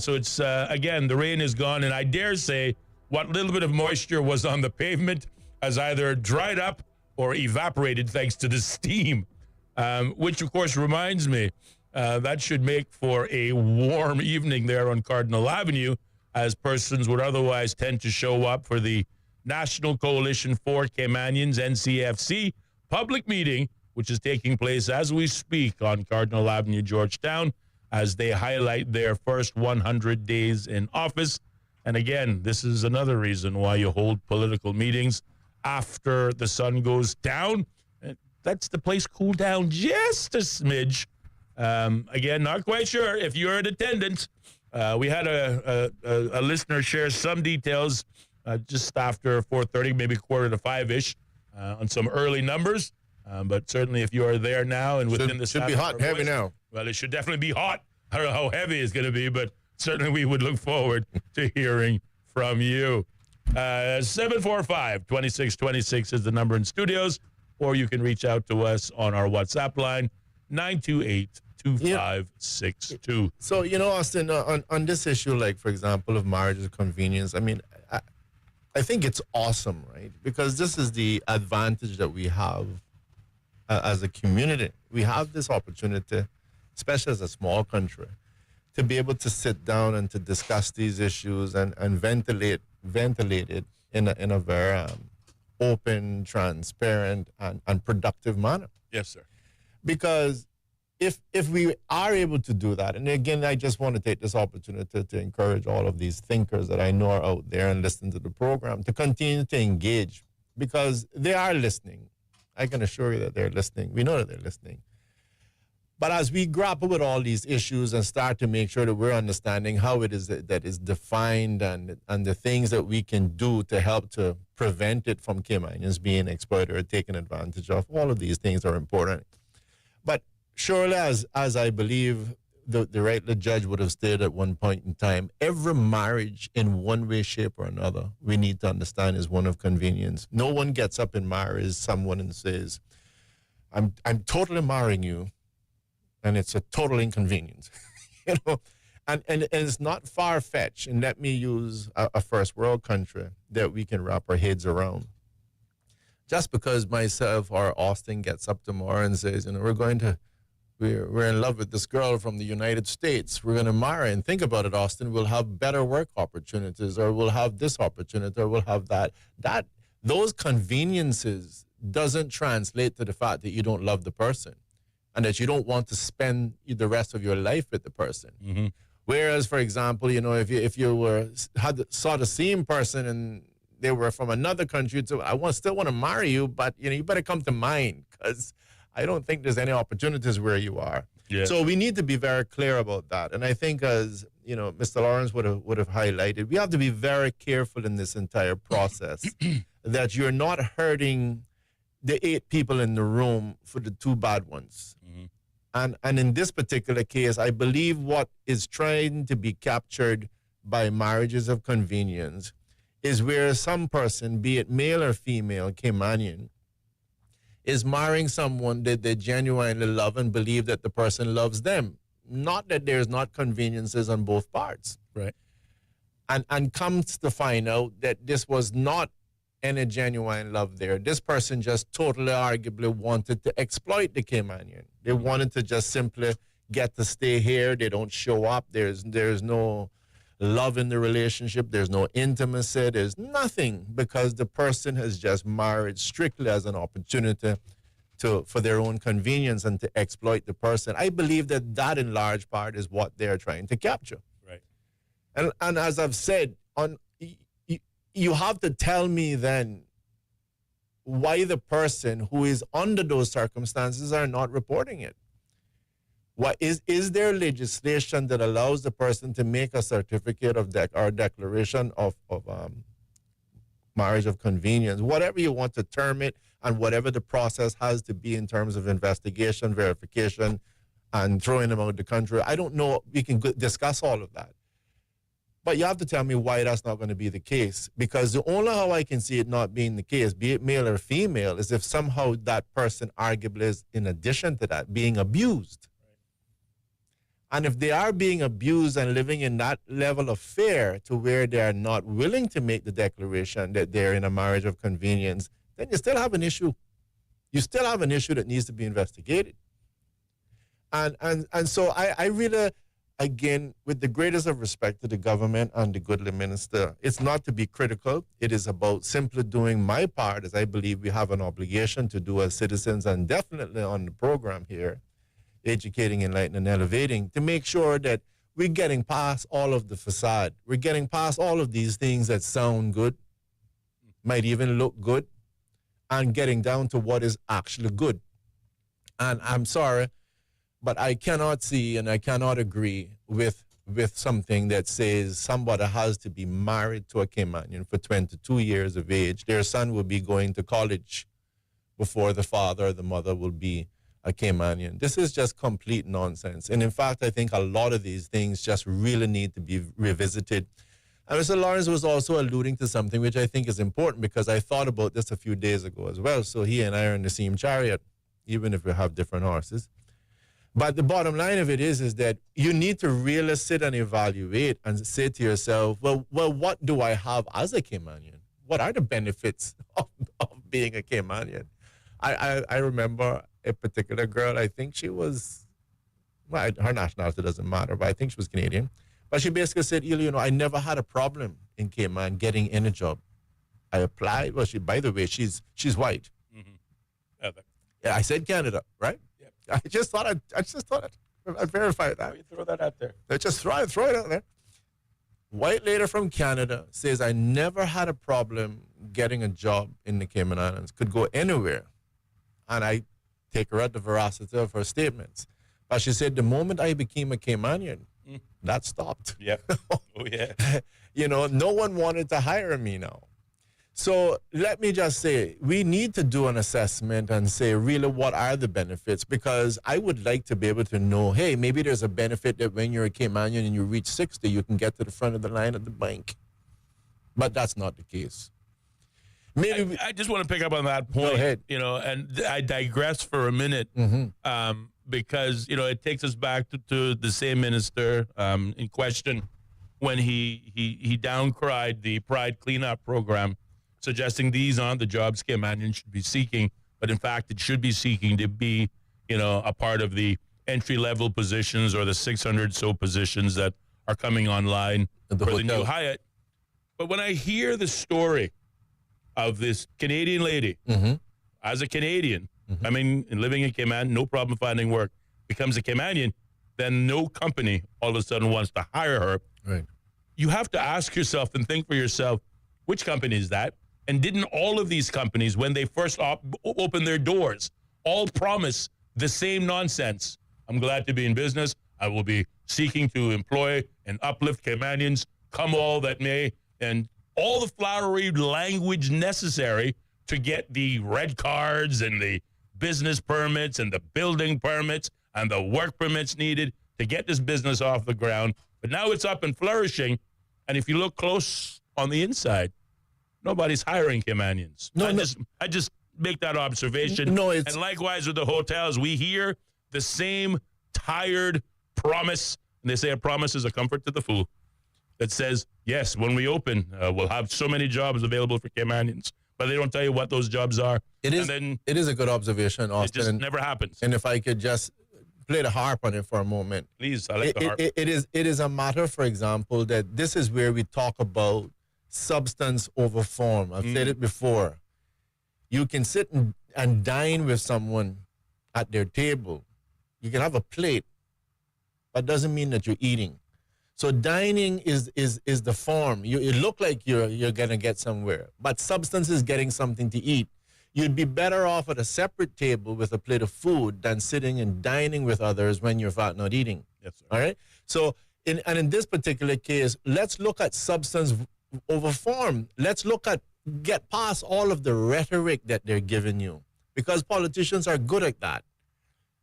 So it's, again, the rain is gone. And I dare say what little bit of moisture was on the pavement has either dried up or evaporated thanks to the steam, which, of course, reminds me that should make for a warm evening there on Cardinal Avenue, as persons would otherwise tend to show up for the National Coalition for Caymanians, NCFC, public meeting, which is taking place as we speak on Cardinal Avenue, Georgetown, as they highlight their first 100 days in office. And again, this is another reason why you hold political meetings after the sun goes down. Lets the place cool down just a smidge. Again, not quite sure if you're in attendance. We had a listener share some details just after 4:30, maybe 4:45-ish, on some early numbers. But certainly if you are there now and within the... Should be hot and heavy now. Well, it should definitely be hot. I don't know how heavy it's going to be, but certainly we would look forward to hearing from you. 745-2626 is the number in studios, or you can reach out to us on our WhatsApp line, 928-2562. So, you know, Austin, on this issue, like, for example, of marriage of convenience, I mean, I think it's awesome, right? Because this is the advantage that we have as a community. We have this opportunity, especially as a small country, to be able to sit down and to discuss these issues and ventilate it in a very open, transparent, and productive manner. Yes, sir. Because if we are able to do that, and again, I just want to take this opportunity to encourage all of these thinkers that I know are out there and listen to the program to continue to engage, because they are listening. I can assure you that they're listening. We know that they're listening. But as we grapple with all these issues and start to make sure that we're understanding how it is that is defined and the things that we can do to help to prevent it from Caymanians being exploited or taken advantage of, all of these things are important. But surely, as I believe the rightly judge would have stated at one point in time, every marriage in one way, shape, or another, we need to understand is one of convenience. No one gets up and marries someone and says, I'm totally marrying you, and it's a total inconvenience. You know, and it's not far-fetched, and let me use a first world country that we can wrap our heads around. Just because myself or Austin gets up tomorrow and says, you know, we're in love with this girl from the United States, we're going to marry, and think about it, Austin, we'll have better work opportunities, or we'll have this opportunity, or we'll have that. Those conveniences doesn't translate to the fact that you don't love the person and that you don't want to spend the rest of your life with the person. Mm-hmm. Whereas, for example, you know, if you saw the same person and they were from another country, so still want to marry you, but you know, you better come to mine, because I don't think there's any opportunities where you are. Yeah. So we need to be very clear about that. And I think, as you know, Mr. Lawrence would have highlighted, we have to be very careful in this entire process that you're not hurting the 8 people in the room for the 2 bad ones. Mm-hmm. And in this particular case, I believe what is trying to be captured by marriages of convenience is where some person, be it male or female, Caymanian, is marrying someone that they genuinely love and believe that the person loves them. Not that there's not conveniences on both parts. Right. And comes to find out that this was not any genuine love there. This person just totally arguably wanted to exploit the Caymanian. They wanted to just simply get to stay here. They don't show up. There's no love in the relationship. There's no intimacy. There's nothing, because the person has just married strictly as an opportunity for their own convenience and to exploit the person. I believe that in large part is what they're trying to capture. Right. And as I've said, you have to tell me then why the person who is under those circumstances are not reporting it. What is there legislation that allows the person to make a certificate of or declaration of marriage of convenience, whatever you want to term it, and whatever the process has to be in terms of investigation, verification, and throwing them out of the country? I don't know. We can discuss all of that. But you have to tell me why that's not going to be the case. Because the only how I can see it not being the case, be it male or female, is if somehow that person arguably is, in addition to that, being abused. And if they are being abused and living in that level of fear to where they are not willing to make the declaration that they're in a marriage of convenience, then you still have an issue. You still have an issue that needs to be investigated. And so I really, again, with the greatest of respect to the government and the goodly minister, it's not to be critical. It is about simply doing my part, as I believe we have an obligation to do as citizens, and definitely on the program here, educating, enlightening, and elevating, to make sure that we're getting past all of the facade. We're getting past all of these things that sound good, might even look good, and getting down to what is actually good. And I'm sorry, but I cannot see and I cannot agree with something that says somebody has to be married to a Caymanian for 22 years of age. Their son will be going to college before the father or the mother will be a Caymanian. This is just complete nonsense. And in fact, I think a lot of these things just really need to be revisited. And Mr. Lawrence was also alluding to something which I think is important, because I thought about this a few days ago as well. So he and I are in the same chariot, even if we have different horses. But the bottom line of it is that you need to really sit and evaluate and say to yourself, well, what do I have as a Caymanian? What are the benefits of being a Caymanian? I remember a particular girl, I think she was, well, her nationality doesn't matter, but I think she was Canadian. But she basically said, Ellio, I never had a problem in Cayman getting in a job. I applied. Well, by the way, she's white. Mm-hmm. Yeah, I said Canada, right? Yep. I just thought I'd verify that. Oh, you throw that out there. I just throw it out there. White lady from Canada says, I never had a problem getting a job in the Cayman Islands, could go anywhere. And I take her at the veracity of her statements. But she said, the moment I became a Caymanian, that stopped. Yeah. Oh, yeah. No one wanted to hire me now. So let me just say, we need to do an assessment and say, really, what are the benefits? Because I would like to be able to know, hey, maybe there's a benefit that when you're a Caymanian and you reach 60, you can get to the front of the line at the bank. But that's not the case. Maybe I just want to pick up on that point. Go ahead. And I digress for a minute. Mm-hmm. Because, it takes us back to the same minister in question when he downcried the Pride Cleanup Program, suggesting these aren't the jobs Caymanians should be seeking, but in fact it should be seeking to be, a part of the entry-level positions or the 600 so positions that are coming online for the new Hyatt. But when I hear the story of this Canadian lady, as a Canadian, living in Cayman, no problem finding work, becomes a Caymanian, then no company all of a sudden wants to hire her. Right. You have to ask yourself and think for yourself, which company is that? And didn't all of these companies, when they first opened their doors, all promise the same nonsense? I'm glad to be in business. I will be seeking to employ and uplift Caymanians, come all that may, and all the flowery language necessary to get the red cards and the business permits and the building permits and the work permits needed to get this business off the ground. But now it's up and flourishing. And if you look close on the inside, nobody's hiring Caymanians. I just make that observation. And likewise with the hotels, we hear the same tired promise. And they say a promise is a comfort to the fool. That says, yes, when we open, we'll have so many jobs available for Caymanians. But they don't tell you what those jobs are. It is a good observation, Austin. It just never happens. And if I could just play the harp on it for a moment. Please, I like the harp. It is a matter, for example, that this is where we talk about substance over form. I've said it before. You can sit and dine with someone at their table. You can have a plate, but doesn't mean that you're eating. So dining is the form. You look like you're going to get somewhere, but substance is getting something to eat. You'd be better off at a separate table with a plate of food than sitting and dining with others when you're fat not eating. Yes, sir. All right? So, in this particular case, let's look at substance over form. Let's get past all of the rhetoric that they're giving you, because politicians are good at that,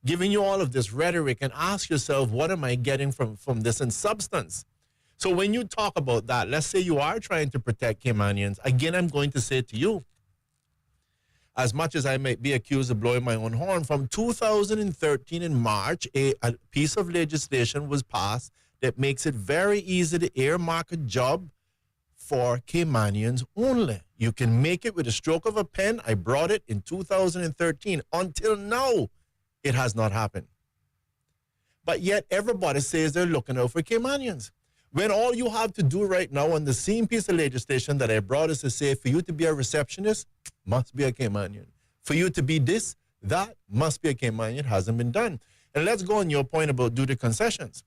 giving you all of this rhetoric, and ask yourself, what am I getting from this in substance? So when you talk about that, let's say you are trying to protect Caymanians, again, I'm going to say to you, as much as I may be accused of blowing my own horn, from 2013 in March, a piece of legislation was passed that makes it very easy to earmark a job for Caymanians only. You can make it with a stroke of a pen. I brought it in 2013. Until now, it has not happened. But yet everybody says they're looking out for Caymanians. When all you have to do right now on the same piece of legislation that I brought is to say, for you to be a receptionist, must be a Caymanian. For you to be this, that, must be a Caymanian. It hasn't been done. And let's go on your point about duty concessions.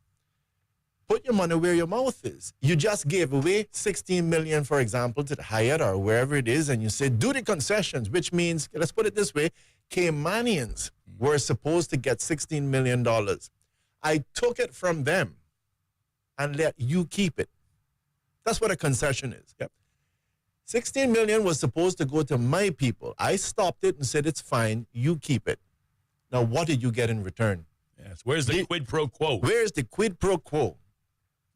Put your money where your mouth is. You just gave away 16 million, for example, to the Hyatt or wherever it is, and you said duty concessions, which means, let's put it this way, Caymanians were supposed to get $16 million. I took it from them and let you keep it. That's what a concession is. Yep. 16 million was supposed to go to my people. I stopped it and said, it's fine, you keep it. Now, what did you get in return? Yes. Where's the quid pro quo? Where's the quid pro quo?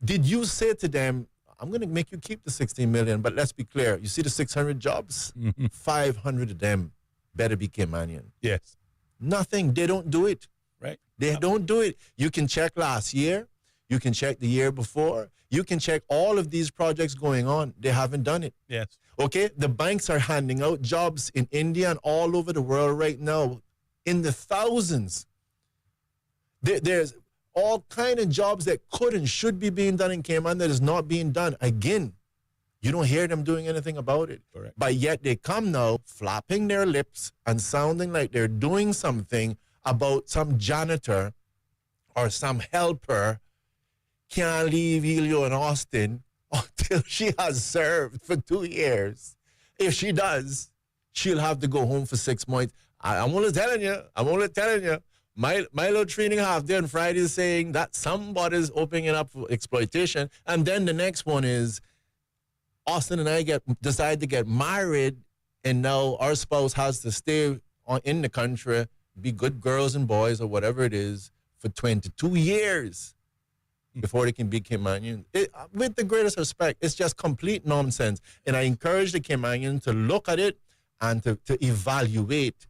Did you say to them, I'm going to make you keep the 16 million, but let's be clear. You see the 600 jobs? 500 of them better be Caymanian. Yes. Nothing. They don't do it. Right. They don't do it. You can check last year. You can check the year before. You can check all of these projects going on. They haven't done it. Yes. Okay? The banks are handing out jobs in India and all over the world right now in the thousands. There's all kind of jobs that could and should be being done in Cayman that is not being done. Again, you don't hear them doing anything about it. Correct. But yet they come now flapping their lips and sounding like they're doing something about some janitor or some helper can't leave Ellio in Austin until she has served for 2 years. If she does, she'll have to go home for 6 months. I'm only telling you. My little training half day on Friday is saying that somebody's opening it up for exploitation. And then the next one is Austin and I decide to get married, and now our spouse has to stay in the country, be good girls and boys or whatever it is, for 22 years before they can be Caymanian. With the greatest respect, it's just complete nonsense. And I encourage the Caymanian to look at it and to evaluate.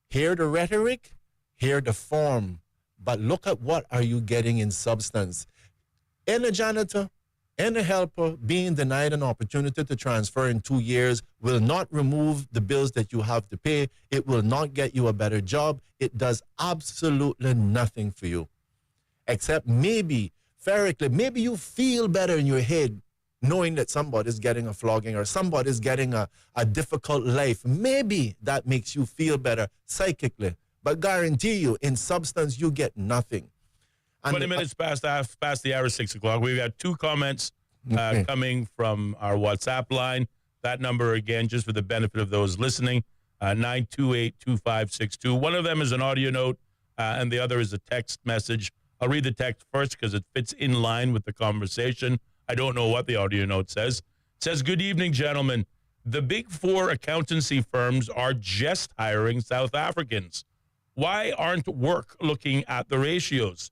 Hear the rhetoric, hear the form, but look at what are you getting in substance. Any janitor, any helper being denied an opportunity to transfer in 2 years will not remove the bills that you have to pay. It will not get you a better job. It does absolutely nothing for you. Except maybe, ferically, maybe you feel better in your head knowing that somebody's getting a flogging or somebody's getting a difficult life. Maybe that makes you feel better psychically. But guarantee you, in substance, you get nothing. And 20 minutes past the hour, 6 o'clock. We've got two comments coming from our WhatsApp line. That number, again, just for the benefit of those listening, 928-2562. One of them is an audio note, and the other is a text message. I'll read the text first because it fits in line with the conversation. I don't know what the audio note says. It says, good evening, gentlemen. The big four accountancy firms are just hiring South Africans. Why aren't work looking at the ratios?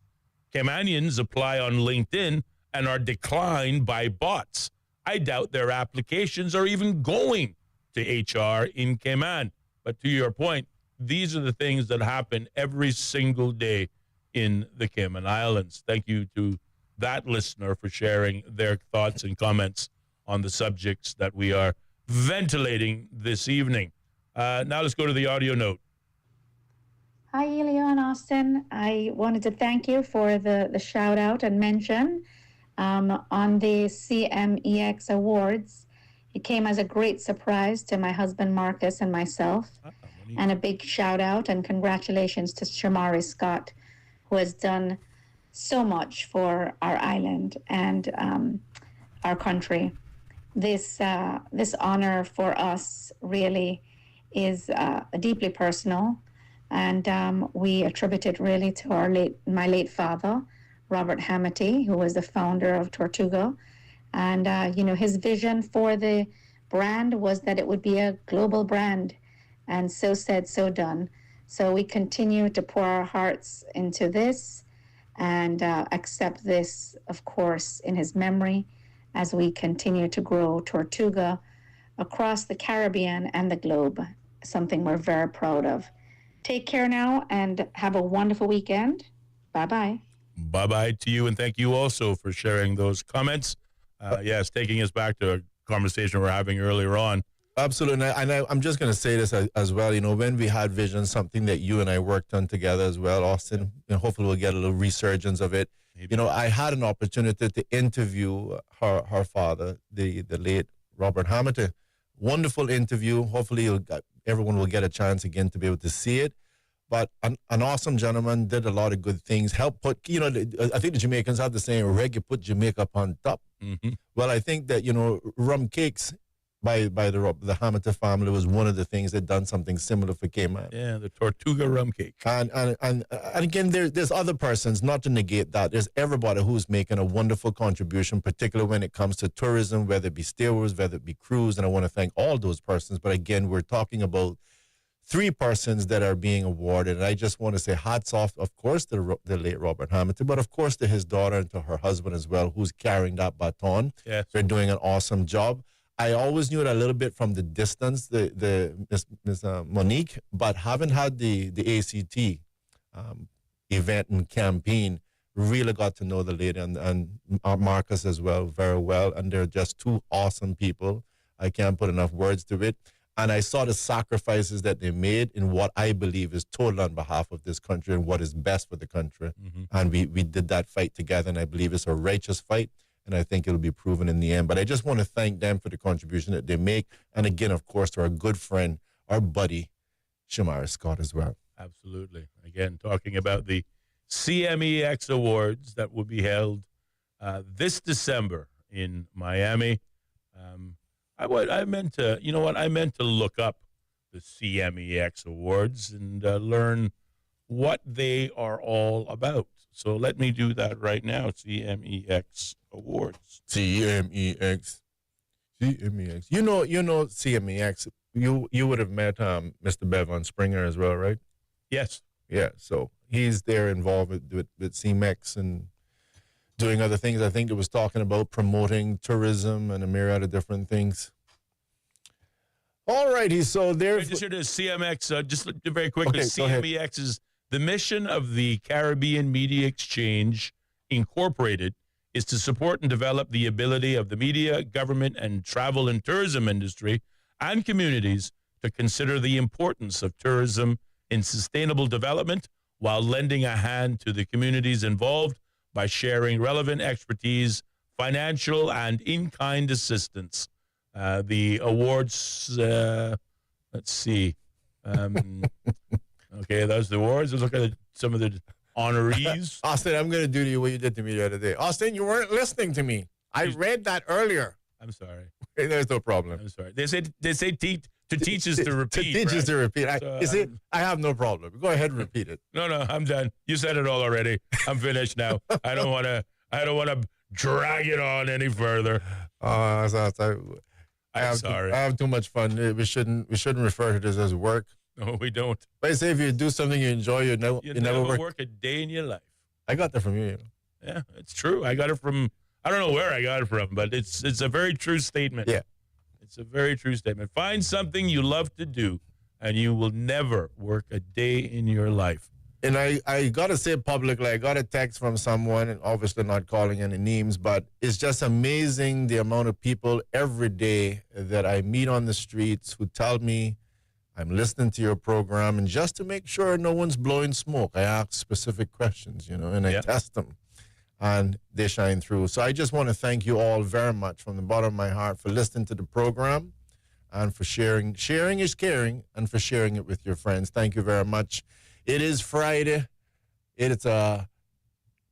Caymanians apply on LinkedIn and are declined by bots. I doubt their applications are even going to HR in Cayman. But to your point, these are the things that happen every single day in the Cayman Islands. Thank you to that listener for sharing their thoughts and comments on the subjects that we are ventilating this evening. Now let's go to the audio note. Hi, Ellio and Austin. I wanted to thank you for the shout out and mention on the CMEX Awards. It came as a great surprise to my husband Marcus and myself. And a big shout out and congratulations to Shamari Scott, who has done so much for our island and our country. This honor for us really is deeply personal, and we attribute it really to my late father, Robert Hamity, who was the founder of Tortuga. And, his vision for the brand was that it would be a global brand. And so said, so done. So we continue to pour our hearts into this and accept this, of course, in his memory as we continue to grow Tortuga across the Caribbean and the globe, something we're very proud of. Take care now and have a wonderful weekend. Bye-bye. Bye-bye to you, and thank you also for sharing those comments. Yes, taking us back to a conversation we were having earlier on. Absolutely. And I'm just going to say this as well. When we had Vision, something that you and I worked on together as well, Austin, hopefully we'll get a little resurgence of it. Maybe. I had an opportunity to interview her father, the late Robert Hamilton. Wonderful interview. Hopefully everyone will get a chance again to be able to see it. But an awesome gentleman, did a lot of good things, helped put, I think the Jamaicans have the saying, reggae put Jamaica up on top. Mm-hmm. Well, I think that, rum cakes by the Hamilton family was one of the things that done something similar for Cayman. Yeah, the Tortuga rum cake. And again, there's other persons, not to negate that. There's everybody who's making a wonderful contribution, particularly when it comes to tourism, whether it be stewards, whether it be crews. And I want to thank all those persons. But again, we're talking about 3 persons that are being awarded. And I just want to say hats off, of course, to the late Robert Hamilton, but of course to his daughter and to her husband as well, who's carrying that baton. Yes. They're doing an awesome job. I always knew it a little bit from the distance, Miss Monique, but haven't had the ACT event and campaign, really got to know the lady and Marcus as well very well. And they're just 2 awesome people. I can't put enough words to it. And I saw the sacrifices that they made in what I believe is total on behalf of this country and what is best for the country. Mm-hmm. And we did that fight together, and I believe it's a righteous fight, and I think it'll be proven in the end. But I just want to thank them for the contribution that they make. And again, of course, to our good friend, our buddy, Shamara Scott as well. Absolutely. Again, talking about the CMEX Awards that will be held this December in Miami. I meant to look up the CMEX Awards and learn what they are all about. So let me do that right now. CMEX Awards. CMEX. You know CMEX. You would have met Mr. Bevan Springer as well, right? Yes. Yeah. So he's there involved with CMEX and doing other things. I think it was talking about promoting tourism and a myriad of different things. All righty, so there. Registered as CMX. Just very quickly, Okay, CMEX is the mission of the Caribbean Media Exchange Incorporated is to support and develop the ability of the media, government, and travel and tourism industry and communities to consider the importance of tourism in sustainable development while lending a hand to the communities involved by sharing relevant expertise, financial, and in-kind assistance. The awards, let's see. Okay, those are the awards. Let's look at some of the honorees. Austin, I'm going to do to you what you did to me the other day. Austin, you weren't listening to me. I read that earlier. I'm sorry. There's no problem. I'm sorry. They say to teach us to repeat. To teach us right? to repeat. So, I have no problem. Go ahead and repeat it. No, I'm done. You said it all already. I'm finished now. I don't want to drag it on any further. I'm sorry. I have too much fun. We shouldn't refer to this as work. No, we don't. But I say if you do something you enjoy, you never work a day in your life. I got that from you. Yeah, it's true. I got it from, I don't know where I got it from, but it's a very true statement. Yeah. It's a very true statement. Find something you love to do, and you will never work a day in your life. And I got to say publicly, I got a text from someone, and obviously not calling any names, but it's just amazing the amount of people every day that I meet on the streets who tell me, I'm listening to your program, and just to make sure no one's blowing smoke, I ask specific questions, and I test them, and they shine through. So I just want to thank you all very much from the bottom of my heart for listening to the program and for sharing. Sharing is caring, and for sharing it with your friends. Thank you very much. It is Friday. It's a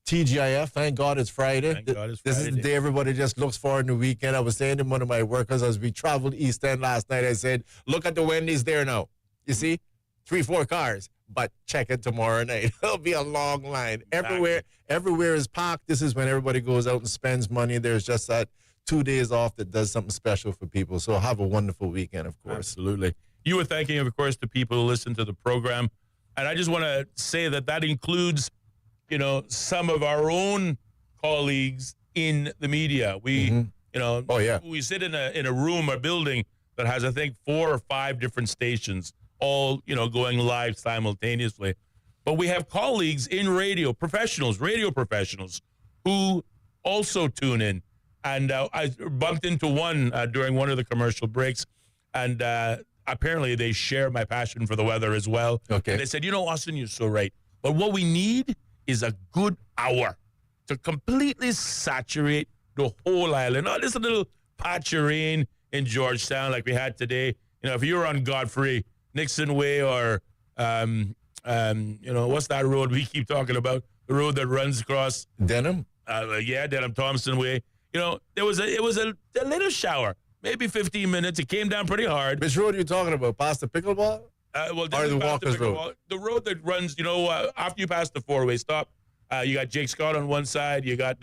TGIF, thank God it's Friday. Thank God it's This is the Friday. day everybody just looks forward in the weekend. I was saying to one of my workers as we traveled East End last night, I said, look at the Wendy's there now. You see? 3-4 cars. But check it tomorrow night. It'll be a long line. Exactly. Everywhere is packed. This is when everybody goes out and spends money. There's just that 2 days off that does something special for people. So have a wonderful weekend, of course. Absolutely. You were thanking, of course, the people who listen to the program. And I just want to say that includes, some of our own colleagues in the media. We, we sit in a room, a building that has, I think, 4 or 5 different stations, all, going live simultaneously. But we have colleagues in radio professionals, who also tune in. And I bumped into one during one of the commercial breaks, and apparently they share my passion for the weather as well. Okay. And they said, Austin, you're so right. But what we need is a good hour to completely saturate the whole island. Not just a little patch of rain in Georgetown like we had today. If you're on Godfrey, Nixon Way, or, what's that road we keep talking about? The road that runs across Denham? Denham Thompson Way. It was a little shower, maybe 15 minutes. It came down pretty hard. Which road are you talking about? Past the pickleball? Or the Walker's Road? The road that runs, after you pass the 4-way stop, you got Jake Scott on one side. You got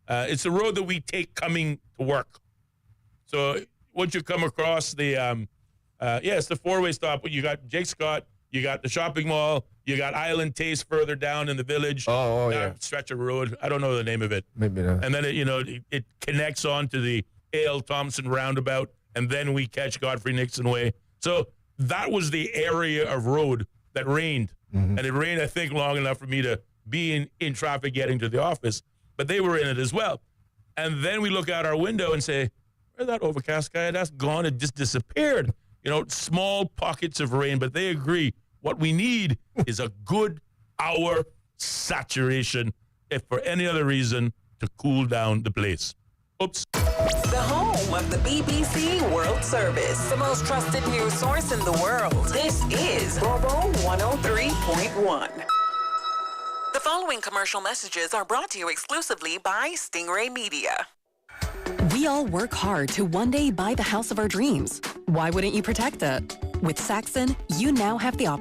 it's the road that we take coming to work. So once you come across the, it's the 4-way stop. You got Jake Scott, you got the shopping mall, you got Island Taste further down in the village. Oh, yeah. Stretch of road. I don't know the name of it. Maybe not. And then it connects on to the A.L. Thompson roundabout, and then we catch Godfrey Nixon Way. So that was the area of road that rained. Mm-hmm. And it rained, I think, long enough for me to be in traffic getting to the office. But they were in it as well. And then we look out our window and say, where's that overcast sky? That's gone. It just disappeared. Small pockets of rain. But they agree. What we need is a good hour saturation, if for any other reason, to cool down the place. Oops. The home of the BBC World Service, the most trusted news source in the world. This is Bobo 103.1. The following commercial messages are brought to you exclusively by Stingray Media. We all work hard to one day buy the house of our dreams. Why wouldn't you protect it? With Saxon, you now have the opportunity